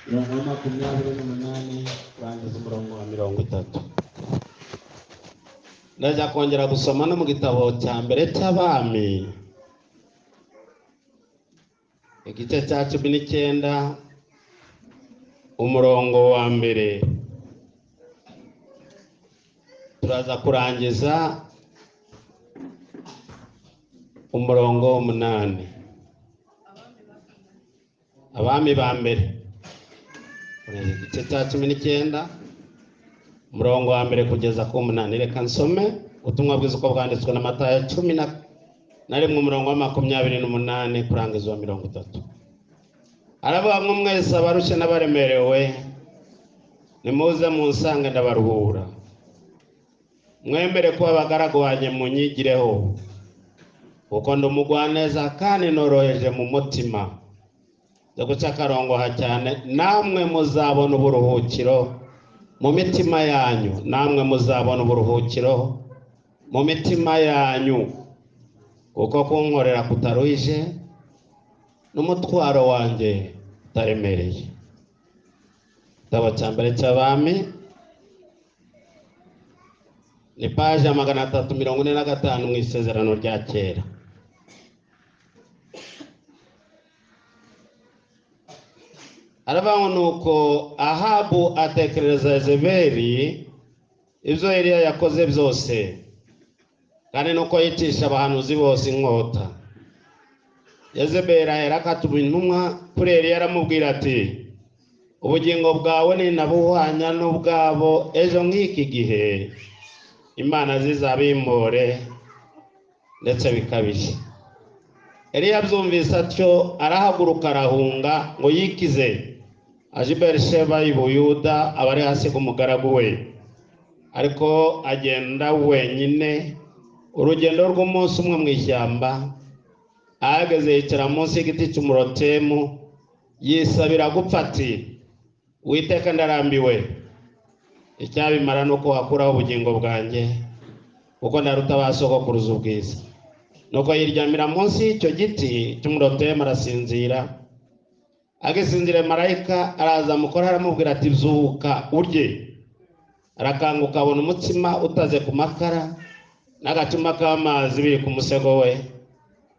Mirongo makumyabiri n'umunani kurangiza umurongo wa 30. Ndaza kongera gusoma no mu gitabo cya mbere cy'Abami igice cya 19 umurongo wa mbere turaza kurangiza umurongo 8. Abami ba mbere igice cya 19 umurongo wa mbere kugeza ku 8. Reka nsome ubutumwa bwiza uko bwanditswe na Matayo 10 umurongo wa 28 kurangiza wa 30. Aravuga ngo mwese abarushye n'abaremerewe nimuze munsange ndabaruhura, mwemere kuba abagaragu banjye munyigireho, kuko ndi umugwaneza kandi noroheje mu mutima. Zo guca akarongoha cyane, namwe muzabona uburuhukiro mu mitima yanyu, namwe muzabona uburuhukiro mu mitima yanyu, kuko kunkorera kutaruhije n'umutwaro wanjye utaremereye. Igitabo cya mbere cy'Abami ni paje 345 mu Isezerano rya Kera. Aravuga nuko Ahabu atekereza Yezebeli ibyo Eliya yakoze byose, kandi nuko yicisha abahanuzi bose inkota. Yezebeli ahera akatuma intumwa kuri Eliya aramubwira ati, ubugingo bwawe ni nabuhwanya n'ubwabo ejo nk'iki gihe Imana zizabimpore ndetse bikabije. Eliya byumvise atyo arahaguruka arahunga ngo yikize aje i Berisheba y'i Buyuda, abari hasi k'umugaragu we, ariko agenda wenyine urugendo rw'umunsi umwe mu ishyamba. Ahageze yicara munsi y'igiti cy'umurotemu yisabira gupfa ati, Uwiteka ndarambiwe, icyabimara nuko wakuraho ubugingo bwanjye, kuko ndaruta ba sogokuruza ubwiza. Nuko yiryamira munsi y'icyo giti cy'umurotemu arasinzira. Agisinzira marayika araza mukora aramubwira ati, byuka urye. Arakanguka abona umutsima utaze ku makara n'agacuma k'amazi biri ku musego we,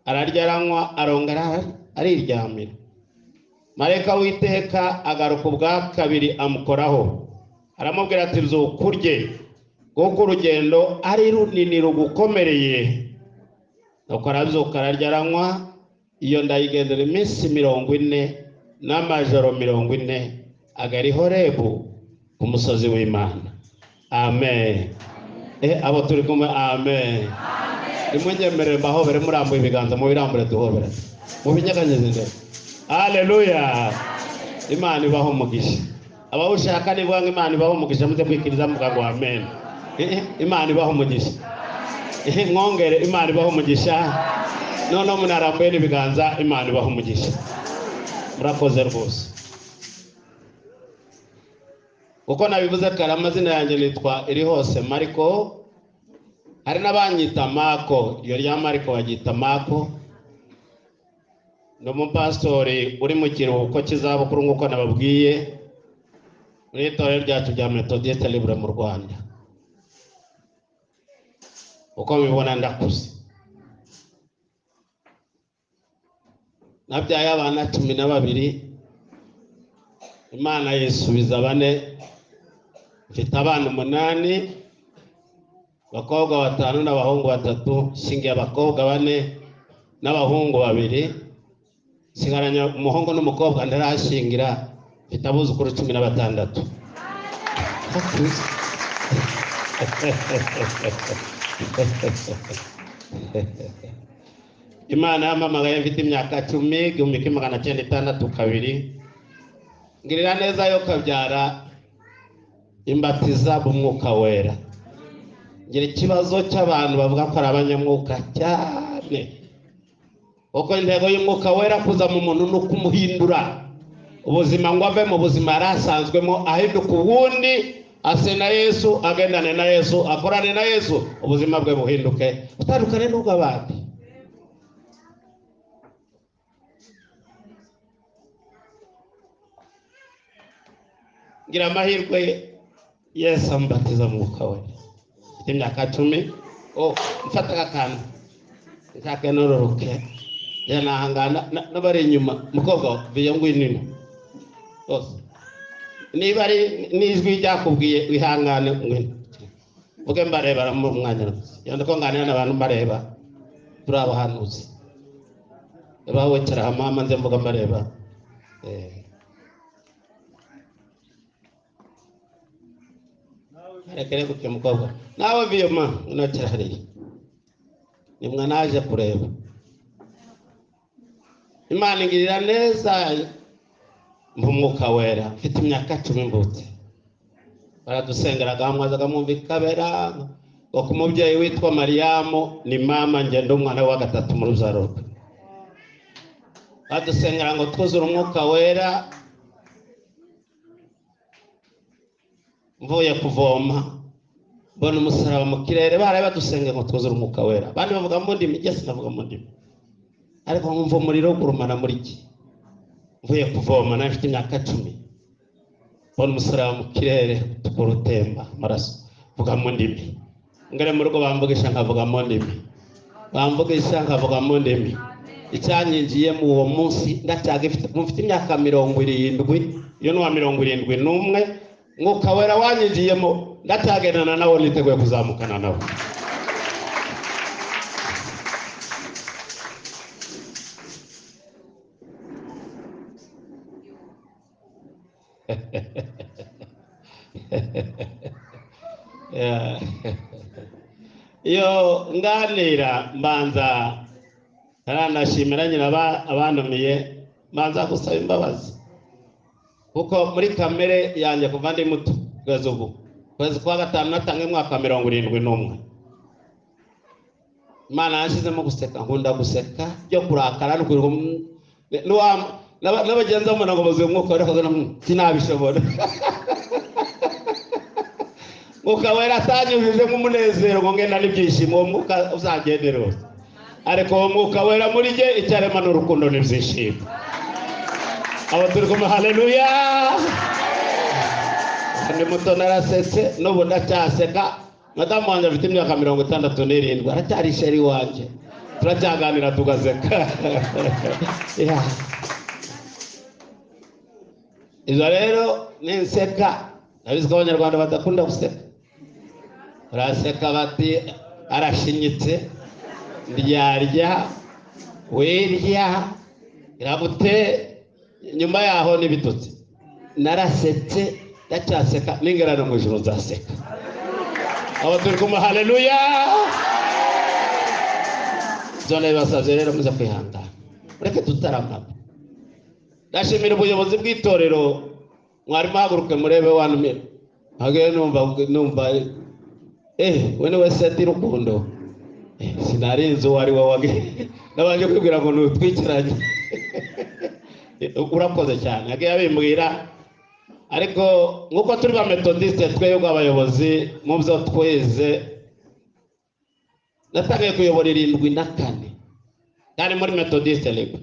ararya aranywa arongera ariryamira. Marayika w'Iteka agaruka ubwa kabiri amukoraho aramubwira ati, byuka urye, kuko urugendo ari runini rugukomereye. Nuko arabyuka ararya aranywa, iyo ndayigendera iminsi 40 n'amajoro 40 agari Horebu ku musozi w'Imana. Amen. Abo turi kumwe amen. Nimwenyemerere mbahobere murambuye ibiganza mu birambure duhobera mu binyeganyeze ndetse. Haleluya. Imana ibaho umugisha. Abawushaka nivuga ngo Imana ibaho umugisha muze kwikiriza muvuga ngo amen. Imana ibaho umugisha. Mwongere Imana ibaho umugisha. Noneho munarambuye n'ibiganza, Imana ibaho umugisha. Murakoze rwose. Uko nabivuze kare, amazina yanjye nitwa Irihose Mariko, hari n'abanyita Mako. Iyo rya Mariko bagita Mako. Ni umupastori uri mu kiruhuko cy'izabukuru nk'uko nababwiye muri itorero ryacu rya Methodiste Libre mu Rwanda. Uko mubibona ndakuze, nabyaye abana 12, Imana yisubiza 4. Mfite abana 8, abakobwa 5 n'abahungu 3. Shingiye abakobwa 4 n'abahungu 2. Sigaranya umuhungu n'umukobwa ndarashingira. Mfite abuzukuru 16. Imana yamamagaye mfite imyaka 10, 1962. Ngirira neza yo kabyara imbatiza b'umwuka wera. Ngira ikibazo cy'abantu bavuga ko ari abanyamwuka cyane, uko intego y'umwuka wera kuza mu muntu no kumuhindura ubuzima ngo ave mu buzima yarasanzwemo ahinduka ubundi, ase na Yesu, agendane na Yesu, akora na Yesu, ubuzima bwe buhinduke utandukane n'ubw'abandi. ngira amahirwe Yesu ambatiza mu mwuka we imyaka 10 mfata akantu nshaka nororoke yanahangana n'abari inyuma mukobwa biye ngwinini bose niba ari nijwi ryakubwiye wihangane ngwino vuge mbareba mu mwanya yandiko nganira n'abantu mbareba turabahanuzi bawe cyara mama nze mvuga mbareba rekere kuke mukobwa nawe viyoma unakira hariya nimwe naje kureba Imana ingirira neza mwuka wera mfite imyaka 10 mbutse baradusengeraga hamwazaga mwumvikabera ngo kumubyeyi witwa Mariyamu ni mama ngendo umwana wa gatatu mu ruzaro badusengera ngo twuzure umwuka wera mvuye kuvoma mbona umusaraba mu kirere baraye badusengera ngo twuzure umwuka wera bandi bavuga mu ndimi Yesu navuga mu ndimi ariko nkumva umuriro gurumana muri iki mvuye kuvoma nafite imyaka 10 mbona umusaraba mu kirere tukurutemba maraso vuga mu ndimi ngare mu rugo bamvugisha nkavuga mu ndimi bamvugisha nkavuga mu ndimi icyanyinjiye mu uwo munsi ndacyaga mfite imyaka 70 iyo no 71 mwuka wera wanyinjiyemo ndatagendana nawo niteguye kuzamukana nawo iyo nganira mbanza nashimira nyina abantumiye mbanza gusaba imbabazi kuko muri kamere yanjye kuva ndi muto kugeza ubu kwezi kwa gatanu natange mwaka 71 Imana yashizemo guseka nkunda guseka byo kurakara n'abagenzi bo ngo bazuye umwuka wera kagana sinabishobora mwuka wera atanyujije nk'umunezero ngo ngenda n'ibyishimo uwo mwuka uzagendera hose ariko uwo mwuka wera muri jye icyarema n'urukundo n'ibyishimo abo turi kumwe haleluya ndi muto narasetse n'ubu ndacyaseka madamu wanjye afite imyaka 67 aracyari sheri wanjye turacyaganira tugaseka izo rero ninseka nabizi ko abanyarwanda badakunda guseka baraseka bati arashinyitse ndyarya wirya irabute nyuma yaho nibitutse narasetse ndacyaseka n'ingerano mu ijuru zaseka abo turi kumwe haleluya zone basaze rero muza kwihangana ureke tutaramana ndashimira ubuyobozi bw'itorero mwari mahaguruke murebe wanumira hage numva wene wese ati rukundo sinarinze wari wage nabanje kwibwira ngo nutwikiranye urakoze cyane hage yabimbwira ariko nkuko turi ba methodiste twebwe abayobozi mu byo tweze natangiye kuyobora 74 kandi muri methodiste rego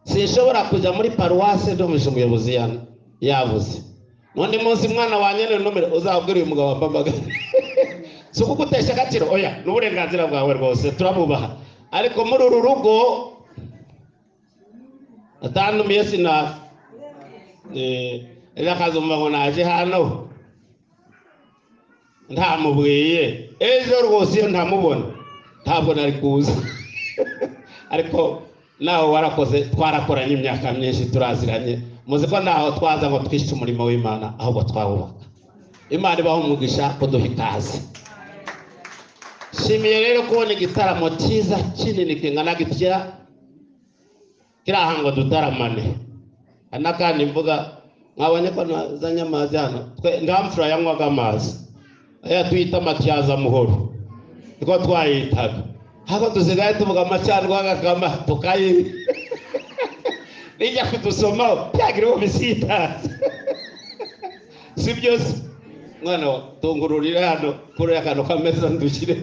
sinshobora kujya muri paruwase ndomeje umuyobozi yavuze none munsi mwana wanyene nomero uzabwira uyu mugabo wambambaga so kugutesha agaciro oya n'uburenganzira bwawe rwose turabubaha ariko muri uru rugo atanumiye sina akazumva ngo naje hano ntamubwiye ejo rwose iyo ntamubona ntabwo nari kuza ariko nawe warakoze twarakoranye imyaka myinshi turaziranye muzi ko naho twaza ngo twishe umurimo w'Imana ahubwo twawubaka Imana ibaho umugisha kuduha ikaze shimiye rero kubona igitaramo cyiza kinini kingana gitya kirahango dutaramane anakandi mvuga mwabonye ko nazanye amazi hano ndamfura yanywaga amazi aya twita matyaza muhoro niko twayitaga hako tuzigaye tuvuga amacandwa agakama tukayi nijya kudusoma byagiriwe bisita si byose mwana tungururira hano kuri akantu kameza ndushyire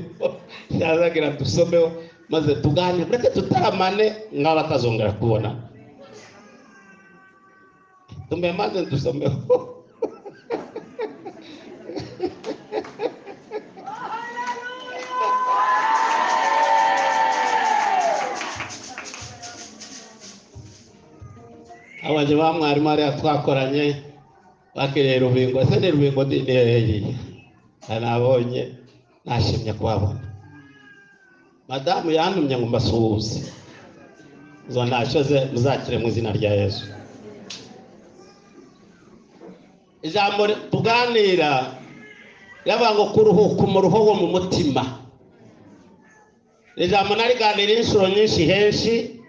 yazagira dusomeho maze tugane bureke tutaramane nk'abatazongera kubona tumbe maze dusomeho abanje ba mwarimu ari twakoranye bakiriye Rubingo. Ese ni Rubingo ndineye anabonye nashimye kwabona. Madamu yantumye ngo mbasuhuze, zo nashoze muzakire mu izina rya Yesu. Ijambo tuganira yaba ngo kuruhuka umuruho wo mu mutima. Ijambo nariganira inshuro nyinshi henshi,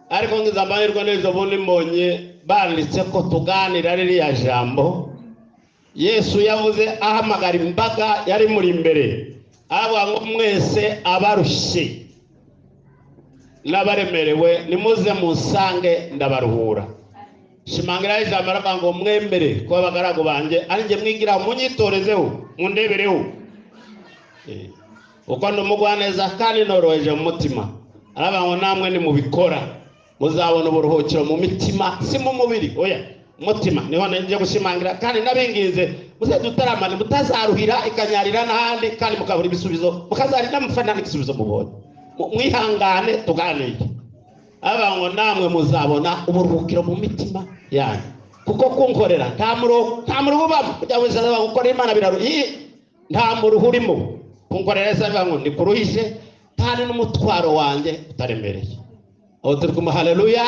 ariko ngize amahirwe n'ejo bundi mbonye banditse ko tuganira ririya jambo. Yesu yavuze ahamagara imbaga yari muri imbere, avuga ngo mwese abarushye n'abaremerewe nimuze musange ndabaruhura. Shimangira ijambo aravuga ngo mwemere ko abagaragu banje ari nge mwigira munyitorezeho mundebereho. Uko ndumugwaneza kandi noroheje mu mutima, aravuga ngo namwe ni mubikora muzabona uburuhukiro mu mitima, si mu mubiri. Oya, mutima niho nje gushimangira. Kandi nabingize muze dutaramane mutazaruhira ikanyarira n'ahandi, kandi mukabura ibisubizo mukazarira mufana n'igisubizo mubonye. Mwihangane tuganire, aravuga ngo namwe muzabona uburuhukiro mu mitima yanyu, kuko kunkorera nta muruhu ubamo. Kujya wese aravuga gukora Imana biraruhi, nta muruhu urimo. Kunkorera se aravuga ngo ndikuruhije kandi n'umutwaro wanjye utaremereye. Aho turi kumva haleluya.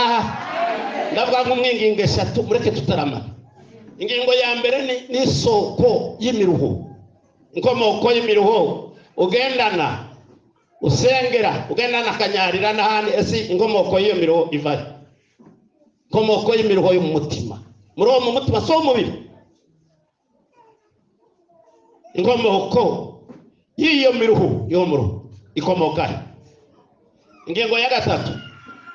Ndavuga ngo mwingingo eshatu mureke tutaramana. Ingingo ya mbere ni isoko y'imiruho, inkomoko y'imiruho ugendana usengera ugendana akanyarira n'ahandi. Ese inkomoko y'iyo miruho ivari? Inkomoko y'imiruho yo mu mutima, muri uwo mu mutima so umubiri. Inkomoko y'iyo miruho yo mu ruhu ikomoka he? Ingingo ya gatatu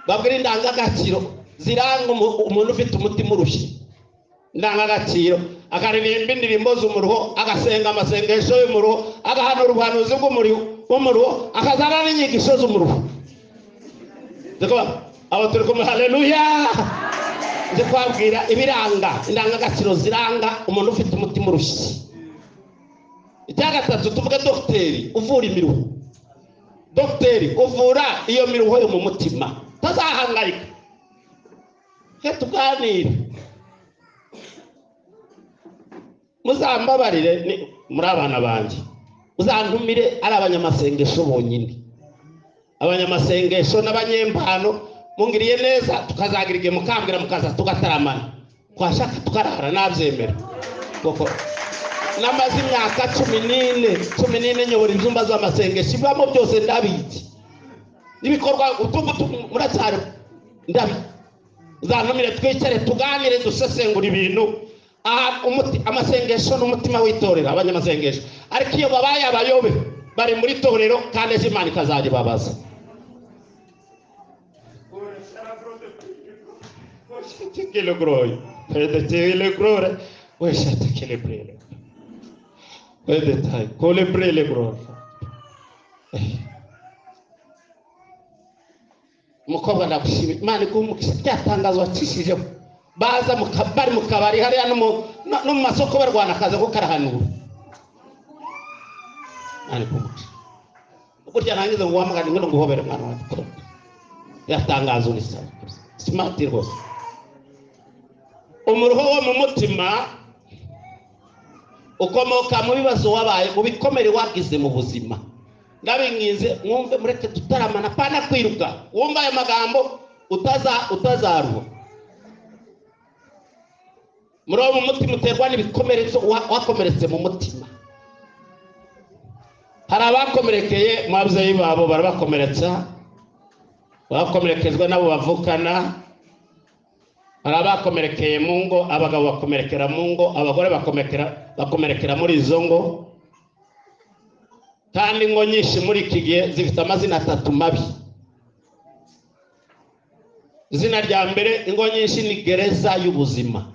babwira indangagaciro ziranga umuntu ufite umutima urushye. Indangagaciro akaririmba indirimbo z'umuruho, agasenga amasengesho y'umuruho, agahanura ubuhanuzi bw'umuruho, akazana n'inyigisho z'umuruho. Abo turi kumwe haleluya. Nje kwabwira ibiranga indangagaciro ziranga umuntu ufite umutima urushye. Icya gatatu tuvuge dogiteri uvura imiruho. Dogiteri uvura iyo miruho yo mu mutima, tazahangayika. Tuganire, muzambabarire muri abana banje, muzantumire ari abanyamasengesho bonyine. Abanyamasengesho n'abanyempano mungiriye neza, tukazagira igihe mukambwira mukaza tugataramana, twashaka tukarara nabyemera. Kuko namaze imyaka 14 nyobora ibyumba z'amasengesho, ibamo byose ndabizi, n'ibikorwa utugutu muracyari ndabizi. Uzantumire twicare tuganire dusesengura ibintu. Amasengesho n'umutima w'itorero abanyamasengesho, ariko iyo babaye abayobe bari muri torero kandi Imana ikazajya babaza. Kile glory, le glory, we shata kile brele. We detai, kole brele glory. Mukobwa ndagushimye Imana ikumukisha cyatangazwa cishije baza mukabari mukabari hariya no mu masoko barwana kaza ko karahanura. Ani kumukisha ukurya nangize ngo wamagana ngo nguhobere mwana wawe. Yatangazwa ni sawa smart rwose. Umuruho wo mu mutima ukomoka mu bibazo wabaye, mu bikomere wagize mu buzima. Ndabingize mwumve mureke tutaramana pana kwiruka. Wumva aya magambo utazaruha. Muri uwo mutima uterwa n'ibikomere wakomeretse mu mutima. Hari abakomerekeye mu babyeyi babo barabakomeretsa, bakomerekezwa nabo bavukana. Hari abakomerekeye mu ngo, abagabo bakomerekera mu ngo, abagore bakomerekera muri izo ngo. Kandi ngo nyinshi muri iki gihe zifite amazina atatu mabi. Izina rya mbere ingo nyinshi ni gereza y'ubuzima.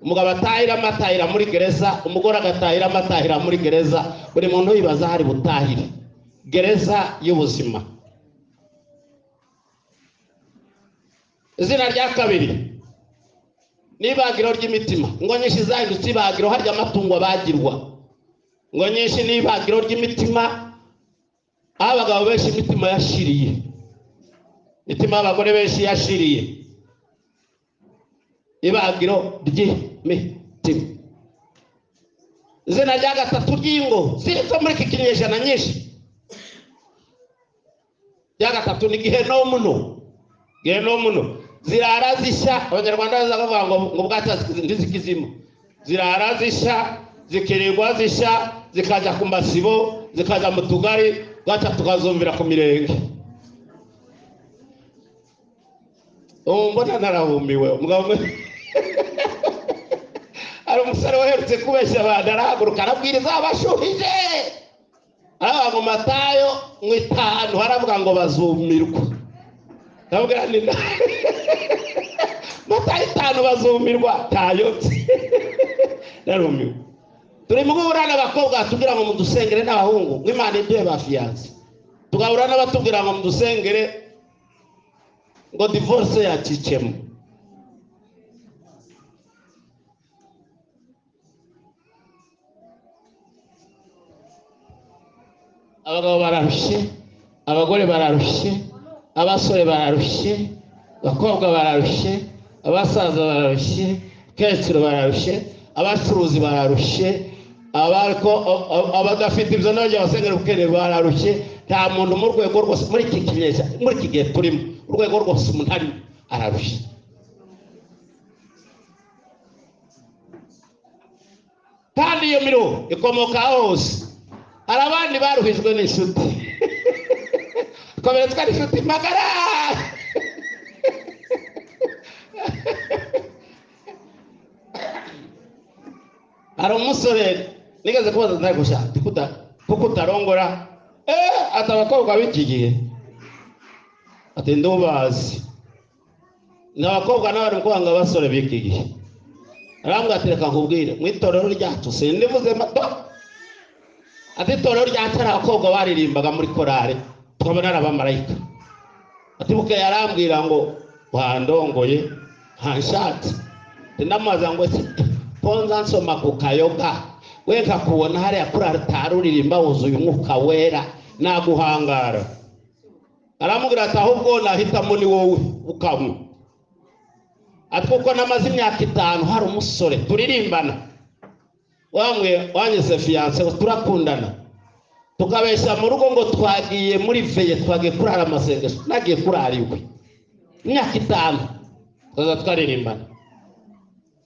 Umugabo atahira muri gereza, umugore agatahira amatahira muri gereza, buri muntu yibaza hari butahire. Gereza y'ubuzima. Izina rya kabiri n'ibagiro ry'imitima. Ngo nyinshi zahindutse ibagiro harya amatungo bagirwa. Ngo nyinshi n'ibagiro ry'imitima, abagabo benshi imitima yashiriye, imitima y'abagore benshi yashiriye. ibagiro ry'imitima. Izina rya gatatu ry'ingo zizo muri iki kinyejana nyinshi. Rya gatatu ni gihenomuno. Gihenomuno zirara zisha, abanyarwanda baza bavuga ngo bwata ndizikizimo. Zirara zisha, zikirirwa zisha, zikaja ku masibo, zikaja mu tugari, bwata tukazumvira ku mirenge. Mbona narahumiwe umugabo ari umusore waherutse kubeshya abantu arahaguruka arabwiriza abashuhije aravuga ngo Matayo 5 haravuga ngo bazumirwa. Ndavuga ni Matayo 5 bazumirwa tayotse. Narumiwe. Turi mu guhura n'abakobwa tugira ngo mudusengere n'abahungu nk'Imana iduhe bafiyanse. Tugahura n'abatubwira ngo mudusengere ngo divorce yacicemo. Abagabo bararushe, abagore bararushe, abasore bararushe, abakobwa bararushe, abasaza bararushe, abakecuru bararushe, abacuruzi bararushe, abadafite ibyo n'abajya basengera ubukene bararushe. Nta muntu mu rwego rwose muri iki kinyejana, muri iki gihe turimo, urwego rwose umuntu arimo ararusha. Kandi iyo miruho ikomoka hose. Hari abandi baruhijwe n'inshuti. Komeretswa n'inshuti magara. Hari umusore nigeze kubaza ndari gushaka kuko utarongora ati abakobwa b'iki gihe ati ndubazi n'abakobwa n'abari kwanga abasore b'iki gihe. Arambwira ati reka nkubwire mu itorero ryacu sindivuze mato ati itorero ryacu ari abakobwa baririmbaga muri korale tukabona ari abamarayika. Ati buke yarambwira ngo wandongoye hanshatse ndamaza ngo ponza nsoma ku kayoga we kakubona hariya kuri altari uririmba wuzuye umwuka wera naguhangara. Aramubwira ati ahubwo nahitamo ni wowe ukamwe. Ati kuko namaze imyaka 5 hari umusore turirimbana wanyise fiance turakundana tukabesha mu rugo ngo twagiye muri veye twagiye kurara amasengesho nagiye kurariwe imyaka 5 tuza twaririmbana.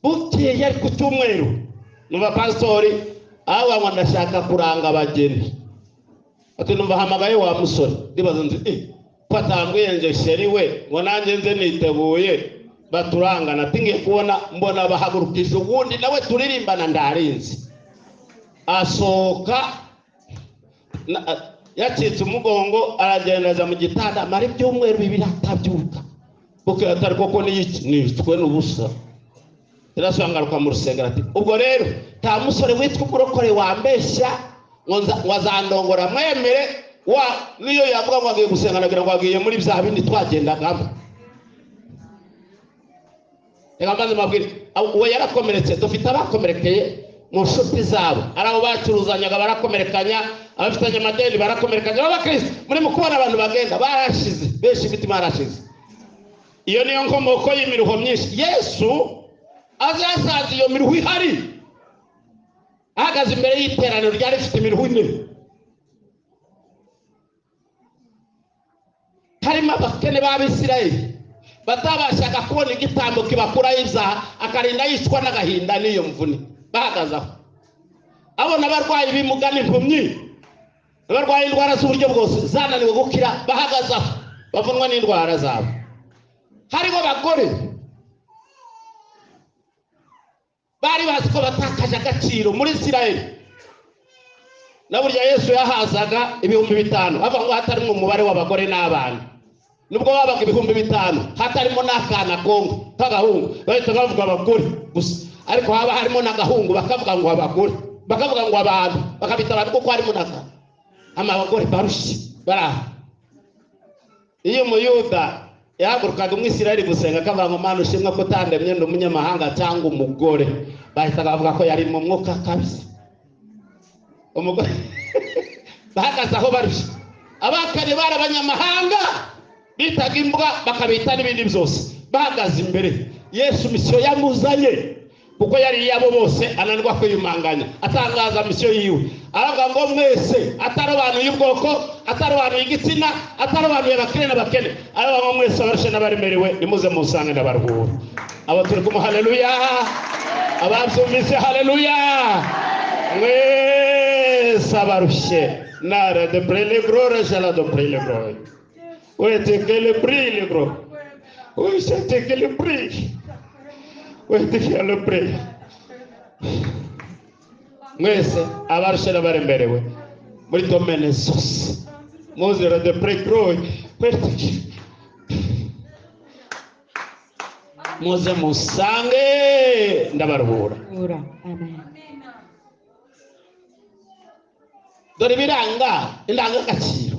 Bukeye yari ku cyumweru numva pastori aho ngo ndashaka kuranga abageni. Ati numva hamagaye wa musore ndibaza nzi patambwiye nje sheri we ngo nanjye nze nitebuye baturangana tingiye kubona mbona bahagurukije ubundi nawe turirimbana ndarinzi. Asoka yacitse umugongo aragendeza mu gitanda mari byumweru 2 atabyuka. Buke atari koko nicwe n'ubusa. Irashangaruka mu rusengero ati ubwo rero ta musore witwa umurokore wambeshya wazandongora mwemere wa niyo yavuga ngo agiye gusenga nagira ngo agiye muri bya bindi twagendagamo. Ega maze mabwira we yarakomeretse dufite abakomerekeye mu nshuti zabo arabo bacuruzanyaga barakomerekanya abafitanye amadeni barakomerekanya abakristo muri mu kubona abantu bagenda barashize benshi imitima yarashize. Iyo niyo nkomoko y'imiruho myinshi. Yesu azasaza iyo miruho ihari ahagaze imbere y'iteraniro ryari rifite imiruho 4. Harimo abakene b'Abisirayeli batabashaga kubona igitambo kibakuraho ibyaha akarinda yicwa n'agahinda n'iyo mvune bahagazaho. Abona abarwayi b'imuga n'impumyi abarwaye indwara z'uburyo bwose zananiwe gukira bahagazaho bavunwa n'indwara zabo. Hariho abagore bari bazi ko batakaje agaciro muri Isirayeli. Na burya Yesu yahazaga 5,000 ava ngo hatarimo umubare w'abagore n'abana. Nubwo babaga 5,000 hatarimo n'akana kongo kagahungu bahita bavuga abagore gusa, ariko haba harimo n'agahungu bakavuga ngo abagore, bakavuga ngo abantu, bakabita abantu kuko harimo n'aka amabagore barushi baraha. Iyo Muyuda yahagurukaga umwisirayeli gusenga akavuga ngo Mana ushimwe ko tandemye ndi umunyamahanga cyangwa umugore, bahita bavuga ko yari mu mwuka kabisa. Umugore bahagaze aho barushi. Abakane bari abanyamahanga bitaga imbwa bakabita n'ibindi byose bahagaze imbere Yesu misiyo yamuzanye kuko yari yabo bose ananirwa kwiyumanganya atangaza misiyo yiwe aravuga ngo mwese atarobanuye ubwoko atarobanuye igitsina atarobanuye abakene n'abakene aravuga ngo mwese abarushe n'abaremerewe nimuze musange ndabaruhura. Abo turi kumwe haleluya, ababyumvise haleluya. Mwese abarushe nara de prele gloire jala de prele gloire ouais te que le prix le gros oui c'est que le prix ouais te que le prix. Mwese abarushe n'abaremerewe muri domaine zose muzira de prele gloire muze musange ndabaruhura. Amen. Dore biranga indangagaciro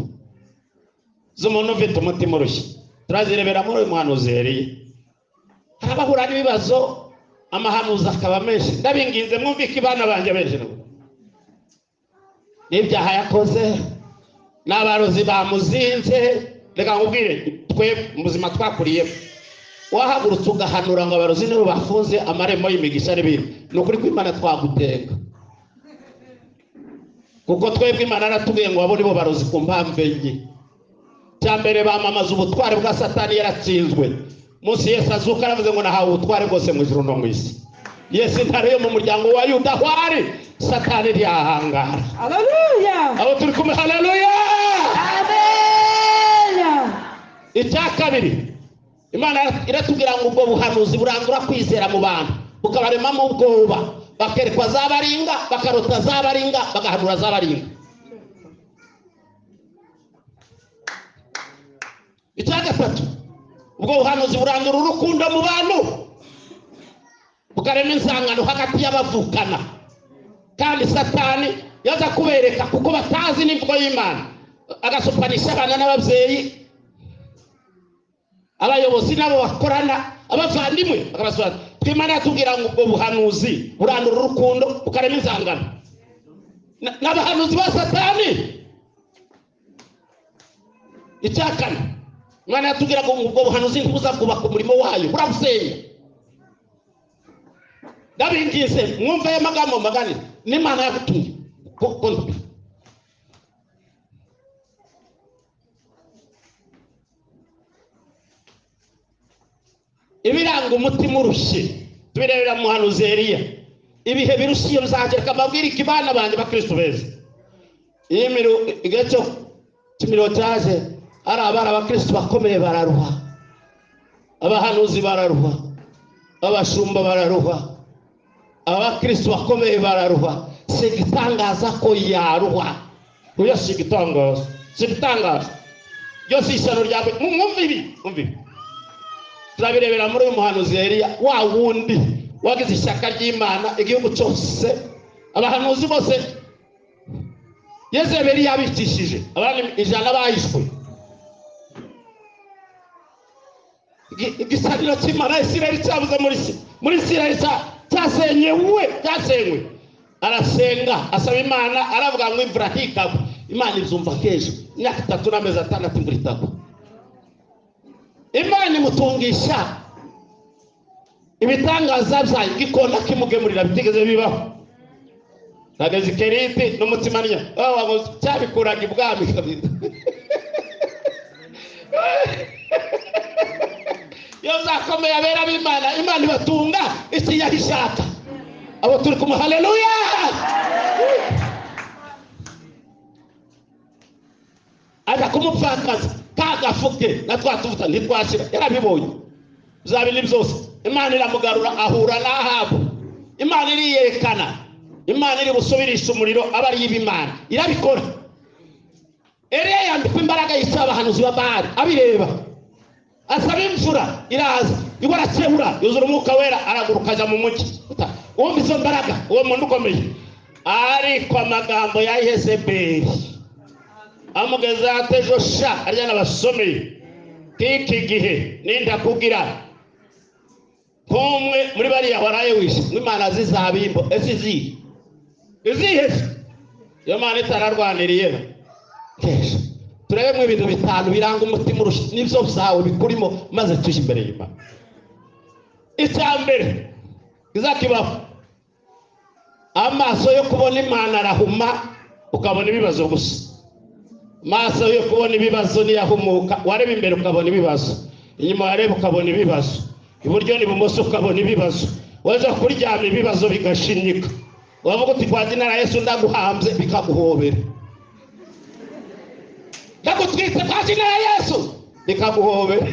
z'umuntu ufite umutima urushye turazirebera muri uyu muhanuzi Eliya. Harabahura n'ibibazo amahanuzi akaba menshi. Ndabinginze mwumvike ibana banje benshi n'ibyaha yakoze n'abarozi bamuzinze. Reka nkubwire twe mu buzima twakuriyemo wahagurutse ugahanura ngo abarozi nibo bafunze amarembo y'imigisha n'ibindi ni ukuri kw'Imana twagutenga kuko twebwe Imana aratubwiye ngo abo nibo barozi ku mpamvu enye. Cyambere bamamaza ubutware bwa Satani yaratsinzwe. Munsi Yesu azuka aravuze ngo nahawe ubutware bwose mu ijuru no mu isi. Yesu ntare yo mu muryango wa Yuda hwari Satani ntiyahangara. Haleluya. Abo turi kumwe haleluya. Amen. Icya kabiri Imana iratubwira ngo ubwo buhanuzi burandura kwizera mu bantu bukabaremamo ubwoba bakerekwa zabaringa bakarota zabaringa bagahanura zabaringa. Icya gatatu ubwo buhanuzi burandura urukundo mu bantu bukarema insangano hagati y'abavukana kandi Satani yaza kubereka kuko batazi n'imvugo y'Imana agasopanisha abana n'ababyeyi abayobozi nabo bakorana abavandimwe bakabasura. Twimana yatubwira ngo ubwo buhanuzi burandura urukundo bukarema insangano n'abahanuzi ba Satani. Icyakane Imana yatubwira ngo ubwo buhanuzi ntibuza kubaka umurimo wayo burabusenya. Ndabingize mwumve aya magambo magani n'Imana yagutumye kuko ibiranga umutima urushye tubirebera mu muhanuzi Eliya. Ibihe birushiye bizagereka amabwire ikibana banje bakristo beza. Igihe cyo kimiro cyaje ari abana abakristo bakomeye bararuha, abahanuzi bararuha, abashumba bararuha, abakristo bakomeye bararuha. Sigitangaza ko yaruha uyo sigitangaza byose isano ryawe mwumve ibi turabirebera muri uyu muhanuzi Eliya wa wundi wagize ishyaka ry'Imana igihugu cyose abahanuzi bose Yezebeli yabicishije abandi 100 bahishwe. Igisaniro cy'Imana Isirayeli cyabuze muri Isirayeli cyasenywe. Arasenga asaba Imana aravuga ngo imvura ntikagwe. Imana izumva kejo imyaka 3 n'amezi 6 imvura itagwa. Imana imutungisha ibitangaza byayo gikona kimugemurira bitigeze bibaho. Nageze keriti n'umutima niya wabo cyabikuraga ibwami kabisa. Yo zakomeye abera b'Imana Imana ibatunga iki yahishaka. Abo turi kumwe haleluya. Aza kumupfakaza kagafuke na twatuvuta ntitwashira yarabibonye zabili byose. Imana iramugarura ahura na Ahabu. Imana iriyerekana. Imana iri busubirisha umuriro abari y'Imana irabikora. Eliya yandikwa imbaraga y'isaba abahanuzi ba Baali abireba asaba imvura iraza ibora cyehura yuzura umwuka wera aragurukaza mu mugi. Wumva izo mbaraga uwo muntu ukomeye ariko amagambo ya Yezebeli amugeza atejosha aryana basomeye kiki gihe ninda kugira kumwe muri bariya waraye wishe n'Imana zizabimbo izihe yo Mana itararwaniriye kesha turebe mu bintu bitanu biranga umutima urushye n'ibyo byawe bikurimo maze tuje imbere y'Imana. icyambere izakibaho amaso yo kubona Imana arahuma ukabona ibibazo gusa. Amaso yo kubona ibibazo niyahumuka, wareba imbere ukabona ibibazo, inyuma wareba ukabona ibibazo, iburyo n'ibumoso ukabona ibibazo, waza kuryama ibibazo bigashinyika, wavuga uti kwa jina la Yesu ndaguhambye bikaguhobera, ndagutwitse kwa jina la Yesu bikaguhobera,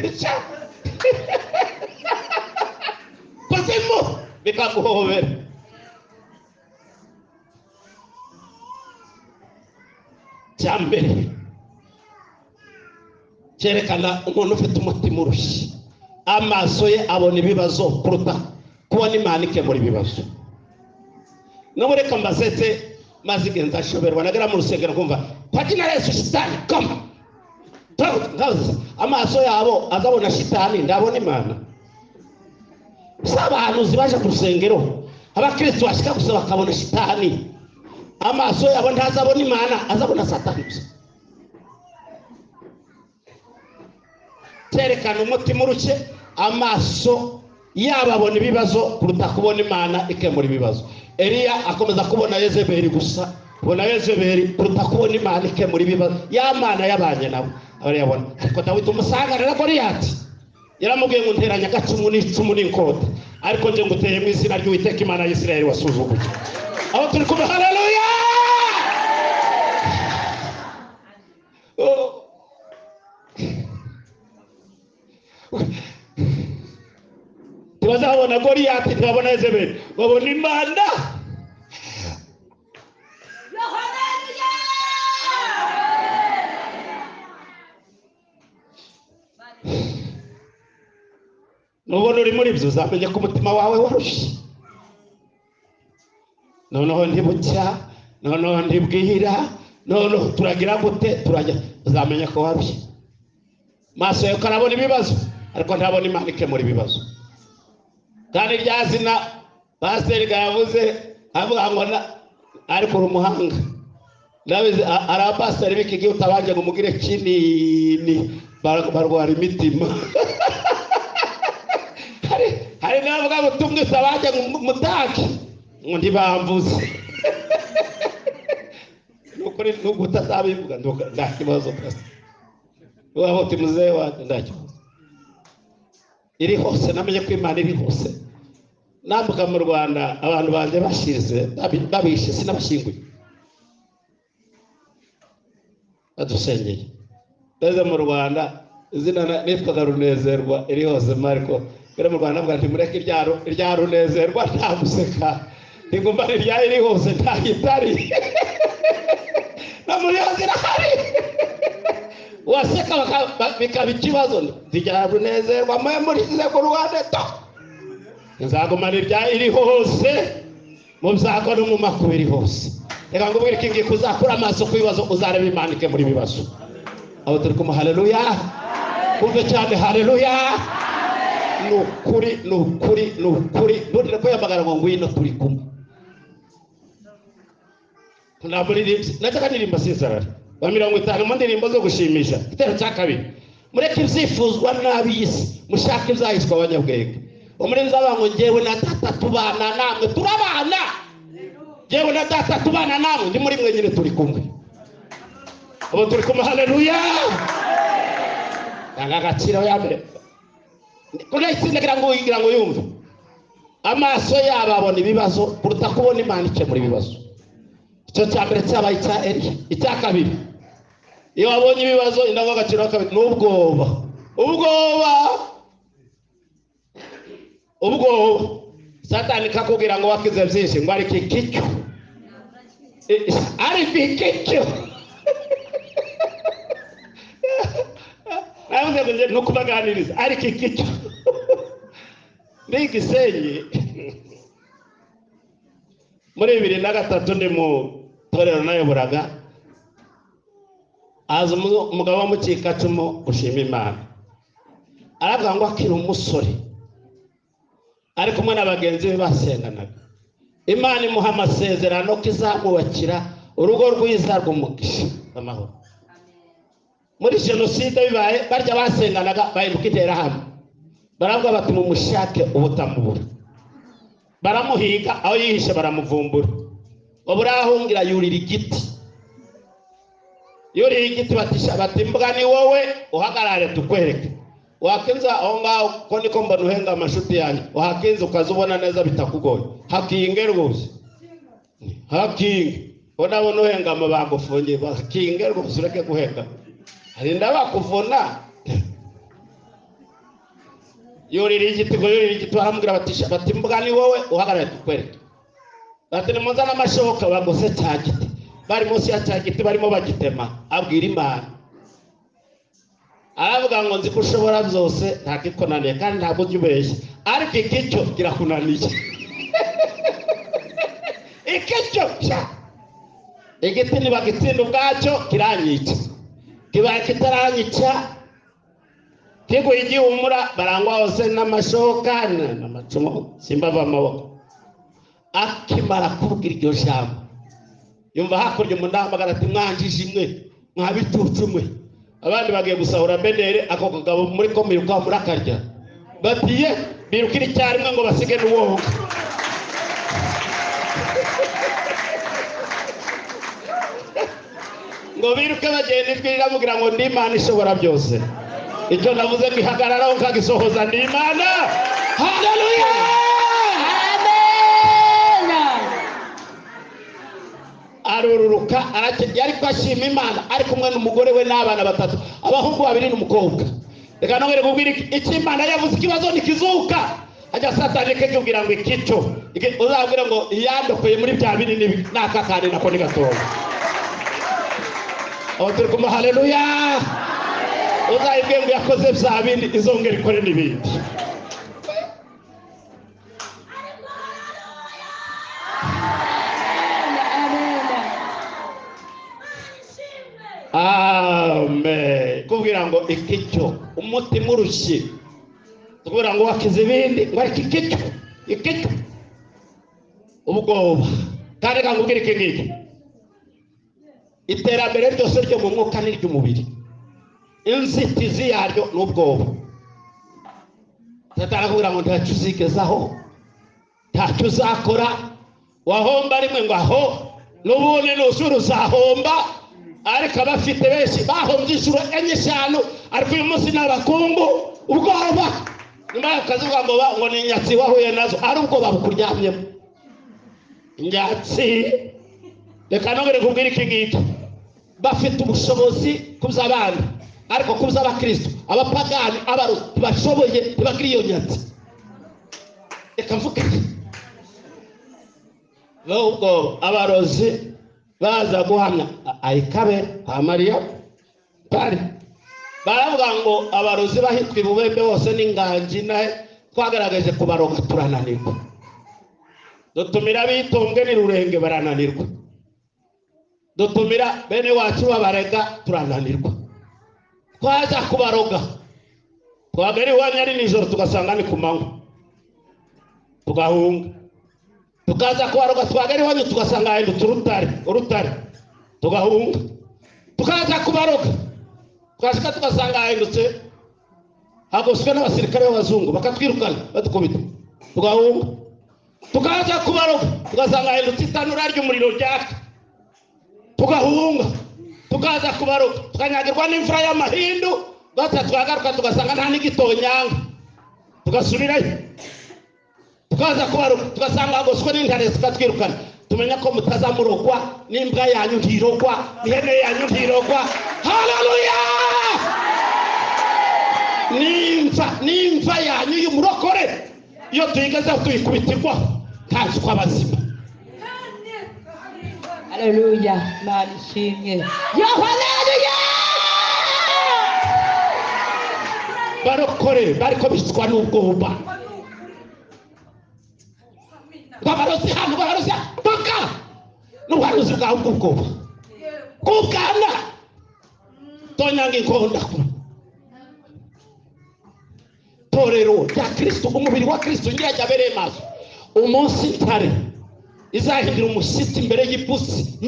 kuzimu bikaguhobera. Cyambere cyerekana umuntu ufite umutima urushye, amaso ye abona ibibazo kuruta kubona Imana ikemura ibibazo. No mureka mbazete maze igenza shoberwa nagera mu rusengero kumva kwa jina la Yesu shitani kama amaso yabo azabona shitani ndabona Imana. Saba hanuzi baje ku rusengero abakristo bashika gusa bakabona shitani, amaso yabo ntazabona Imana azabona Satani gusa. Terekana umutima uruke, amaso yababona ibibazo kuruta kubona Imana ikemura ibibazo. Eliya akomeza kubona Yezebeli gusa, kubona Yezebeli kuruta kubona Imana ikemura ibibazo. Ya Mana yabanye nabo abariyabona. Ariko Dawidi umusangana na Goliyati yaramubwiye ngo nteranya agacumu n'icumu n'inkota, ariko nje nguteye mu izina ry'Uwiteka Imana ya Isirayeli wasuzuguye. Aho turi kumwe, haleluya. Tibazabona Goliyati, tibabona Yezebeli, babona Imana. Nubona uri muri byo uzamenye ko umutima wawe warushye. Noneho ntibucya, noneho ntibwira, noneho turagira gute, turajya uzamenye ko warushye. Maso yawe karabona ibibazo ariko ntabona Imana ikemura ibibazo. Kandi rya zina Pasiteri yavuze avuga ngo ariko umuhanga ndabizi ari abasiteri b'iki gihe utabanje ngo umugire kinini barwara imitima. Hari n'abavuga ngo tumwe utabanje ngo mutake ngo ntibamvuze. Nukuri nubwo utazabivuga nta kibazo pasi, waba uti muzehe wacu nta kibazo. Iri hose namenye ko Imana iri hose. Nambuka mu Rwanda abantu banje bashize babishe sinabashyinguye badusengeye. Ndeze mu Rwanda izina nitwaga Runezerwa iri hose Mariko. Bere mu Rwanda bwa ntimureke irya Runezerwa nta guseka, ntigomba irya iri hose nta gitari na muri hazira hari waseka bikaba ikibazo. Ndirya Runezerwa mwe muri ku Rwanda to nzagumana irya iri hose mu byago no mu makuba iri hose. Reka ngo ubwire kingi kuzakura amaso ku bibazo uzareba Imana ikemura ibibazo. Aho turi kumwe, haleluya. Kumve cyane haleluya. Nukuri ndurire ko yamagara ngo ngwino turi kumwe. Tunaburirimba nataka nirimba sisarari wa 50 mu ndirimbo zo gushimisha. Igitero cya kabiri, mureke ibyifuzwa n'ab'isi mushaka ibyahishwa abanyabwenge. Umurinzi abango ngewe na data tubana namwe, turabana. Ngewe na data tubana namwe, ndi muri mwe nyine turi kumwe. Abo turi kumwe, haleluya. Agaciro yambere kuna isindagira ngo yumve. Amaso yabo abona ibibazo kuruta kubona Imana ikemura ibibazo. Icyo cyambere cyabaye icya Eliya. Icya kabiri, iyo wabonye ibibazo indago agaciro kabiri n'ubwoba. Ubwoba Satani kakubwira ngo wakize byinshi ngo ari kikicyo, ari kikicyo. Navuze ngo no kubaganiriza ari kikicyo. N'igisenyi muri 2003 ndi mu torero nayoboraga, aza umugabo mu Kikacumu ushima Imana, aravuga ngo akiri umusore ari kumwe n'abagenzi be basenganaga. Imana imuha amasezerano ko izamubakira urugo rwiza rw'umugisha amahoro. Muri jenoside bibaye barya basenganaga bahinduka interahamwe, baravuga bati mumushake ubutamubura, baramuhiga aho yihishe baramuvumbura, uburahungira yurira igiti, yurira igiti bati mbwa ni wowe uhagarare tukwereke, wakinza aho ngaho ko niko mbona uhenga amashuti yanjye, wakinza ukazubona neza bitakugoye, hakinge rwose, hakinge unabona uhenga amabanga ufungiye, hakinge rwose ureke guhenga, harinda bakuvuna. Yurira igiti baramubwira bati mbwa ni wowe uhagarare tukwereke, bati nimuzana amashoka bagose cya giti, bari munsi ya cya giti barimo bagitema, abwira Imana aravuga ngo nzi ko ushobora byose nta kikunaniye kandi ntabwo ujya ubeshya, ariko iki cyo kirakunaniye. Iki cyo igiti ntibagitsinda ubwacyo kiranyica, kibaye kitaranyica kiguye igihumura, barangwa hose n'amashoka n'amacumu simbava amaboko. Akimara kubwira iryo jambo yumva hakurya umundahamagara ati mwanjije imwe mwabicucu mwe, abandi bagiye gusahura Benere, ako kagabo muri ko miruka muri akarya batiye birukira icyarimwe ngo basige n'uwoga. Ngo biruke bagenda ijwi riramubwira ngo ndi Imana ishobora byose, icyo navuze ngihagararaho nkagisohoza, ndi Imana. Haleluya, arururuka yari kwashima Imana ari kumwe n'umugore we n'abana batatu, abahungu 2 n'umukobwa. Reka nongere kubwira iki Imana yavuze ikibazo nikizuka, ajya Satani kekubwira ngo ikico uzabwira ngo yandokoye muri bya binini naka kandi nako ni gatoya. Aho turi kuma haleluya, uzayibwiye ngo yakoze bya bindi izongera ikore n'ibindi. Amen. Kubwira ngo ikicyo umutima urushye, kubwira ngo wakize ibindi ngo ikicyo ubwoba. Kandi kangubwira iki ngiki, iterambere ryose ryo mu mwuka n'iry'umubiri, inzitizi yaryo n'ubwoba. Satani kubwira ngo ntacyo uzigezaho, ntacyo uzakora, wahomba rimwe ngo aho n'ubundi n'usura uzahomba. Ariko abafite benshi bahombye inshuro 5, ariko uyu munsi n'abakungu ubwoba, nyuma y'akazuba ngo ni nyatsi wahuye nazo, ari ubwoba bukuryamyemo nyatsi. Reka nongere kubwira iki ngiki, bafite ubushobozi kubza abandi, ariko kubza abakristo abapagani abarusi bashoboye ntibagire iyo nyatsi. Reka mvuge ubwo abarozi baza guhamya ayikabe kwa Mariya pari, baravuga ngo abarozi bahitwa ibubembe bose n'inganji naye twagaragaje kubaroga turananirwa, dutumira bitombwe n'irurenge barananirwa, dutumira bene wacu babarega turananirwa, twaza kubaroga twagera iwanyu ari nijoro tugasanga ni ku manywa tugahunga, tukaza kubaroga twagera iwanyu tugasanga hindutse urutare tugahunga, tukaza kubaroga twashika tugasanga hindutse hagoswe n'abasirikare b'abazungu bakatwirukana badukubita tugahunga, tukaza kubaroga tugasanga hindutse itanura ry'umuriro ryaka tugahunga, tukaza kubaroga tukanyagirwa n'imvura y'amahindu, twagaruka tugasanga nta n'igitonyanga tugasubirayo, tukaza kubaroga tugasanga hagoswe n'intare zikatwirukana. Tumenya ko mutazamurogwa n'imbwa yanyu ntirogwa n'ihene yanyu ntirogwa. Haleluya, nimva yanyu y'umurokore iyo tuyigezeho tuyikubitirwa ntazi ko abazima. Haleluya, Imana ishimwe. Yo, haleluya. Barokore bariko bicwa n'ubwoba, babarozi hano babarozi paka n'ubuhanuzi bwawe bw'ubwoba kubwana tonyanga inkonda ku torero rya Kristo, umubiri wa Kristo ngira jyabereye maso umunsi ntare izahindura umushyitsi imbere y'ipusi,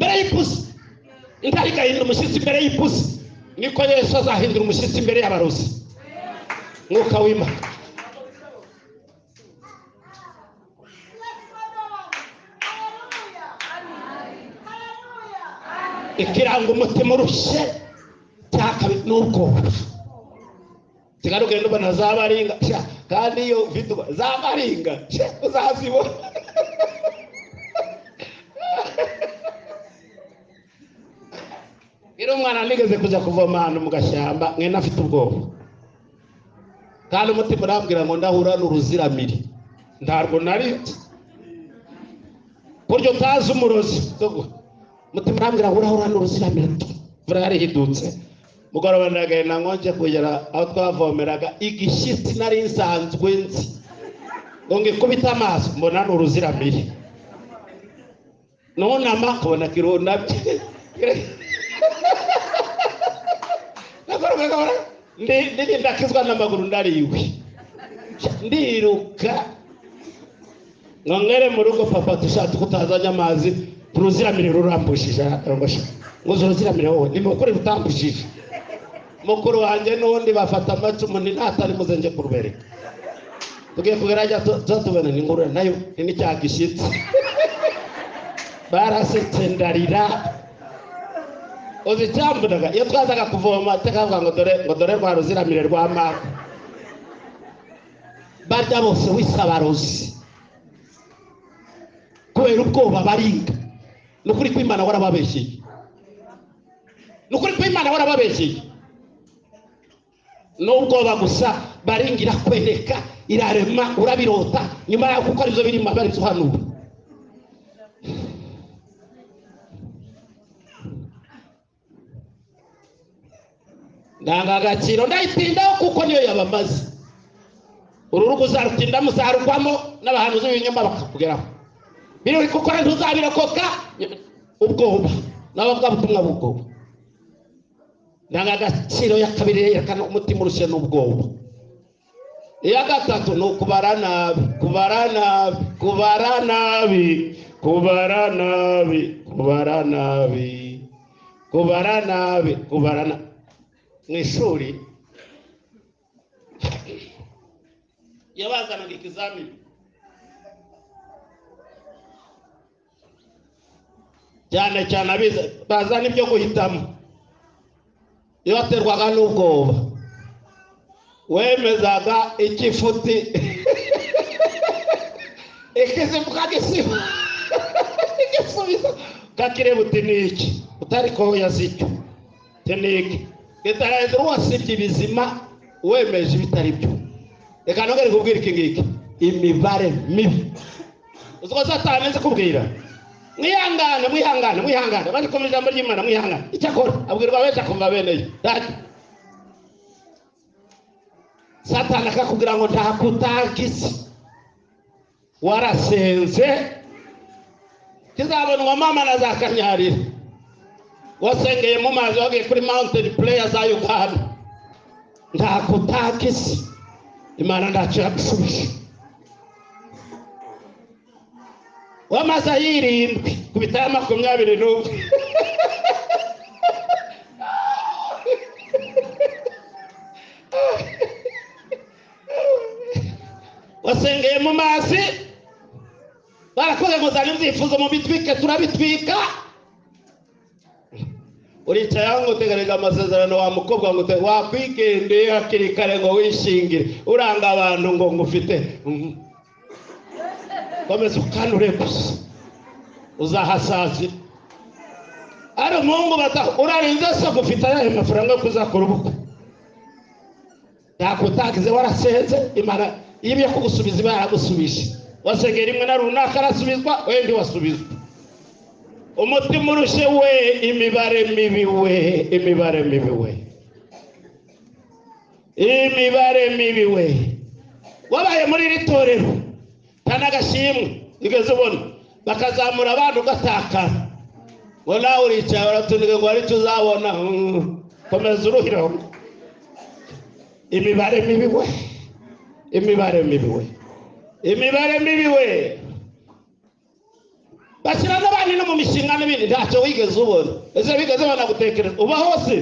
intare igahindura umushyitsi imbere y'ipusi, niko Yesu azahindura umushyitsi imbere y'abarozi. Mwuka w'Imana biranga umutima urushe cyaka nuko tigarugenda ubona zabaringa kandi iyo ufite zabaringa uzazibona iro mwana nigeze kuja kuvoma ahantu mu gashyamba mwene afite ubwoba kandi umutima urambwira ngo ndahura n'uruziramiri ndarwo nari buryo utazi umurozi umutima urambwira ngo urahura n'uruziramiri vura yarihidutse mugoroba ndagenda nkonje kugera aho twavomeraga igishyitsi nari nsanzwe nzi ngo ngikubita amaso mbona n'uruziramiri nonama kabona kirunamye ndakizwa n'amaguru ndariwe ndiruka ngongere mu rugo papa tushatse kutazanya amazi turuziramire rurambushije ngo uruziramire wowe ni mukuru rutambushije mukuru wanjye n'undi bafata amacumu ni natari muzenje kurubereka tugiye kugerajya tubona ni ngurura nayo ni cyagishyitsi barasetse ndarira uzicyambudaga iyo twazaga kuvoma tekavuga ngo dore rwa ruziramire rwa mama barya bose wisabarozi kubera ubwoba baringa nukuri kw'Imana warababeshye nukuri kw'Imana warababeshye n'ubwoba gusa baringira kwereka irarema urabirota nyuma ya kuko arizo birimo bari tuhanura ndangagaciro ndayitindaho kuko niyo yabamaze ururugo uzarutinda musarugwamo n'abahanuzi b'ibinyoma bakakugeraho biri kuko ntuzabirokoka ubwoba n'abavuga butumwa bw'ubwoba ndangagaciro ya kabiri yerekana umutima urushe n'ubwoba iya gatatu ni ukubara nabi kubara nabi kubara nabi kubara nabi kubara nabi kubara nabi kubara nabi mu ishuri yabazanaga ikizamini cyane cyane abize bazana ibyo guhitamo iyo baterwaga n'ubwoba wemezaga ikifuti ikizimuka gisiba igisubizo kakireba uti niki utari ko yazicyo teniki gitaraje wasibye bizima wemeje bitari byo reka nongere kubwira iki ngiki imibare mibi uziko Satani nzi kubwira mwihangane bari komeza ijambo ry'Imana mwihangane icyakora abwirwa wese akumva beneye dati Satani akakubwira ngo ntakutagisi warasenze kizabonwa mama na zakanyarira wasengeye mu mazi wagiye kuri mountain player za Uganda ntakutagisi Imana ndacu yagushubije wamaze yirindwi kubita 21 wasengeye mu mazi barakoze ngo zane nzifuzo mu bitwike turabitwika urica yango tegarega amasezerano wa mukobwa ngo wakwigendeye hakiri kare ngo wishingire uranga abantu ngo ngufite komeza ukanure gusa uzahasazi ari umungu bata urarinze se gufite ayo mafaranga kuzakora ubukwe yakutagize warasenze Imana ibyo kugusubiza baragusubisha wasengera imwe na runaka arasubizwa wendi wasubizwa umutima urushe we imibare mibi we imibare mibi we imibare mibi we wabaye muri ritorero tanagashimwe igeze ubona bakazamura abantu gatakara ngo nawe uricaye baratunige ngo ari tuzabona komeza uruhiro imibare mibi we imibare mibi we imibare mibi we bashyira n'abandi no mu mishinga n'ibindi ntacyo wigeze ubona ese bigeze banagutekereza uba hose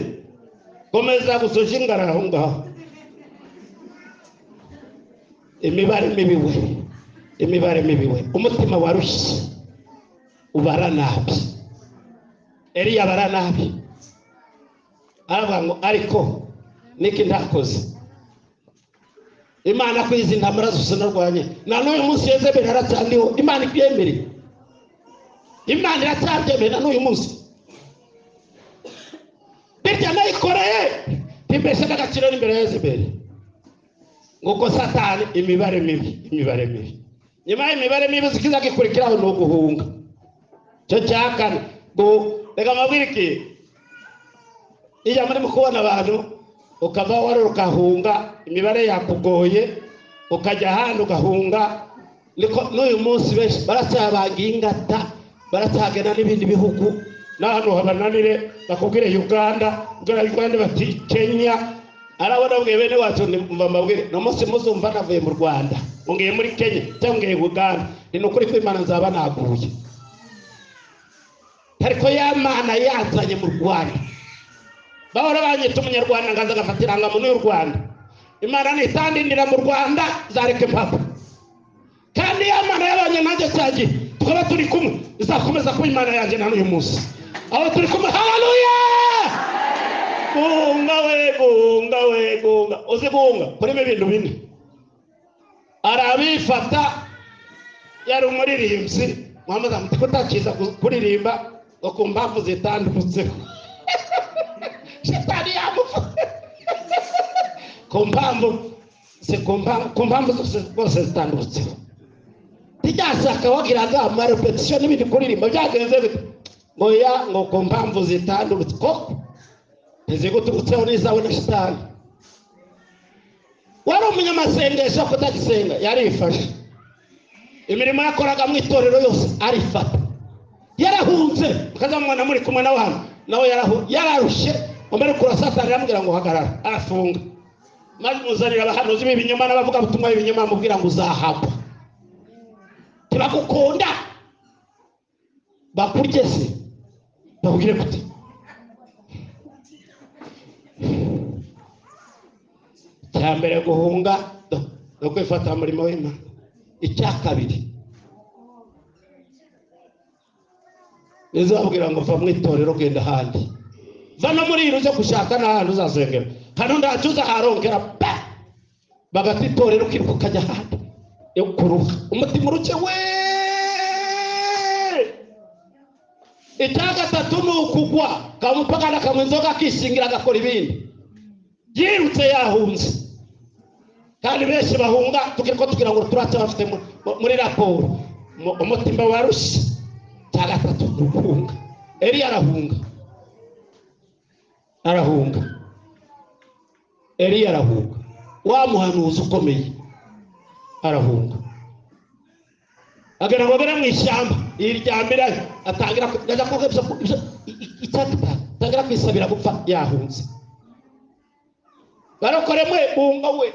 komeza gusoje ingara aho ngaho imibare mibi we imibare mibi we umutima warushye ubara nabi Eliya bara nabi aravuga ngo ariko niki ndakoze Imana kwizi intambara zose narwanye na n'uyu munsi Yezebeli aratsandiho Imana ibyemere Imana iracyabyemerera na n'uyu munsi bitya nayikoreye timbeshe n'agaciro n'imbere ya Yezebeli nguko Satani imibare mibi nyuma y'imibare mibi zikiza gikurikiraho no guhunga cyo cyakane ngo reka mabwirike iyo muri mukubona abantu ukava wari ukahunga imibare yakugoye ukajya handi ugahunga niko n'uyu munsi benshi baracyabangiye ingata baracyagena n'ibindi bihugu n'ahantu habananire bakubwire Uganda bati Kenya arabona bwe bene wacu mva mabwire no munsi muzumva navuye mu Rwanda ngiye muri Kenya cyangwa ngiye Uganda ni nukuri ko Imana nzaba naguye ariko y'Imana yazanye mu Rwanda bahora banyita umunyarwanda ngaza gafatiranga mu y'u Rwanda Imana nitandindira mu Rwanda zareke papa kandi y'Imana yabanye nanjye cyagiye tukaba turi kumwe izakomeza kuba Imana yanjye na n'uyu munsi aho turi kumwe haleluya gunga uzi gunga kuri ibintu bine arabifata yari umuririmbyi Muhammad amutiko takiza kuririmba ngo kumpamvu zitandutse Shetani yamufa kumpamvu zose zitandutse tijashaka wagiraga ama repetition n'ibindi kuririmba byagenze bite ngo ya ngo kumpamvu zitandutse ko ntizigututseho n'izawe na Shetani wari umunyamasengesho kutagisenga yarifashe imirimo yakoraga mu itorero yose arifata yarahunze ukazamubona muri kumwe n'abantu nawe yararushe mbere kuri Satani yamubwira ngo hagarara arafunga maze muzanira abahanuzi b'ibinyoma n'abavuga butumwa b'ibinyoma mubwira ngo uzahapa tibagukunda bakurye se bakugire gute cyambere guhunga no kwifata umurimo w'Imana icyakabiri bizabwira ngo va mu itorero genda handi vana muri iruze gushaka n'ahantu uzasengera hano ndacuza harongera bagati itorero kiruka kajya handi yo kuruha umutima uruke we itagatatu n'ukugwa kamupagana kamwenzoga kishingira agakora ibindi yirutse yahunze kandi benshi bahunga tugira ngo turaca bafite muri raporo umutima warushe cyagatatu n'ukunga Eli arahunga Eli arahunga wa muhanuzi ukomeye arahunga agera ngo bera mu ishyamba iryambira atangira kujya kugabya icyatata atangira kwisabira gupfa yahunze barokoremwe bunga we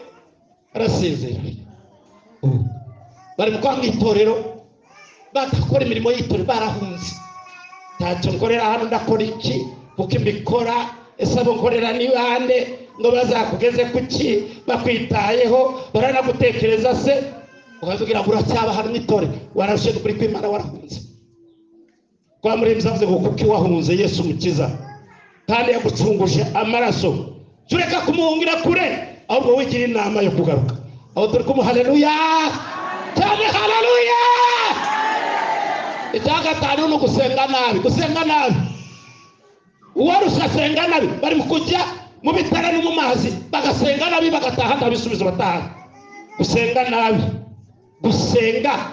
arasezera bari mu kwanga itorero batakora imirimo y'itorero barahunze ntacyo nkorera hano ndakora iki kuko imbikora ese abo nkorera ni bande ngo bazakugeze kuki bakwitayeho baranagutekereza se ukazugira ngo uracyaba hano itorero warashe kuri kw'Imana warahunze kwa murimza avuze ngo kuki wahunze Yesu mukiza kandi yagucunguje amaraso tureka kumuhungira kure ahubwo wigira inama yo kugaruka aho turi kumu haleluya cyane haleluya itagatanu no gusenga nabi uwarusha senga nabi bari mukujya mu bitara no mu mazi bagasenga nabi bagataha ndabisubizo bataha gusenga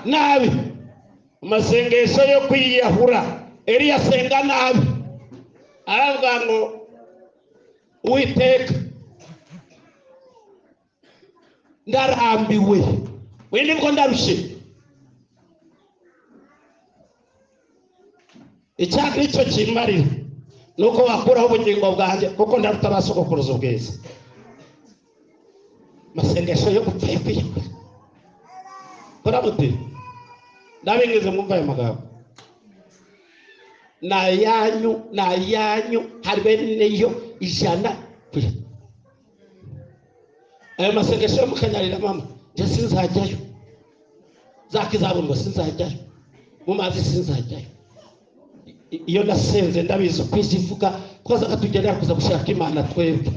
nabi amasengesho yo kwiyahura Eliya asenga nabi aravuga ngo Uwiteka ndarambiwe wende ngo ndarushe icyakiri cyo kimarira nuko wakuraho ubugingo bwanjye kuko ndaruta abasogokuruza ubwiza masengesho yo gupfa kwiyahura koramuti ndabingeze mwumva aya magambo na yanyu hari beneyo ijana ayo masengesho mukanyarira mama je sinzajyayo zakizabungo sinzajyayo mu mazi sinzajyayo iyo nasenze ndabizi ukwizivuga twazaga tugendera kuza gushaka Imana twebwe,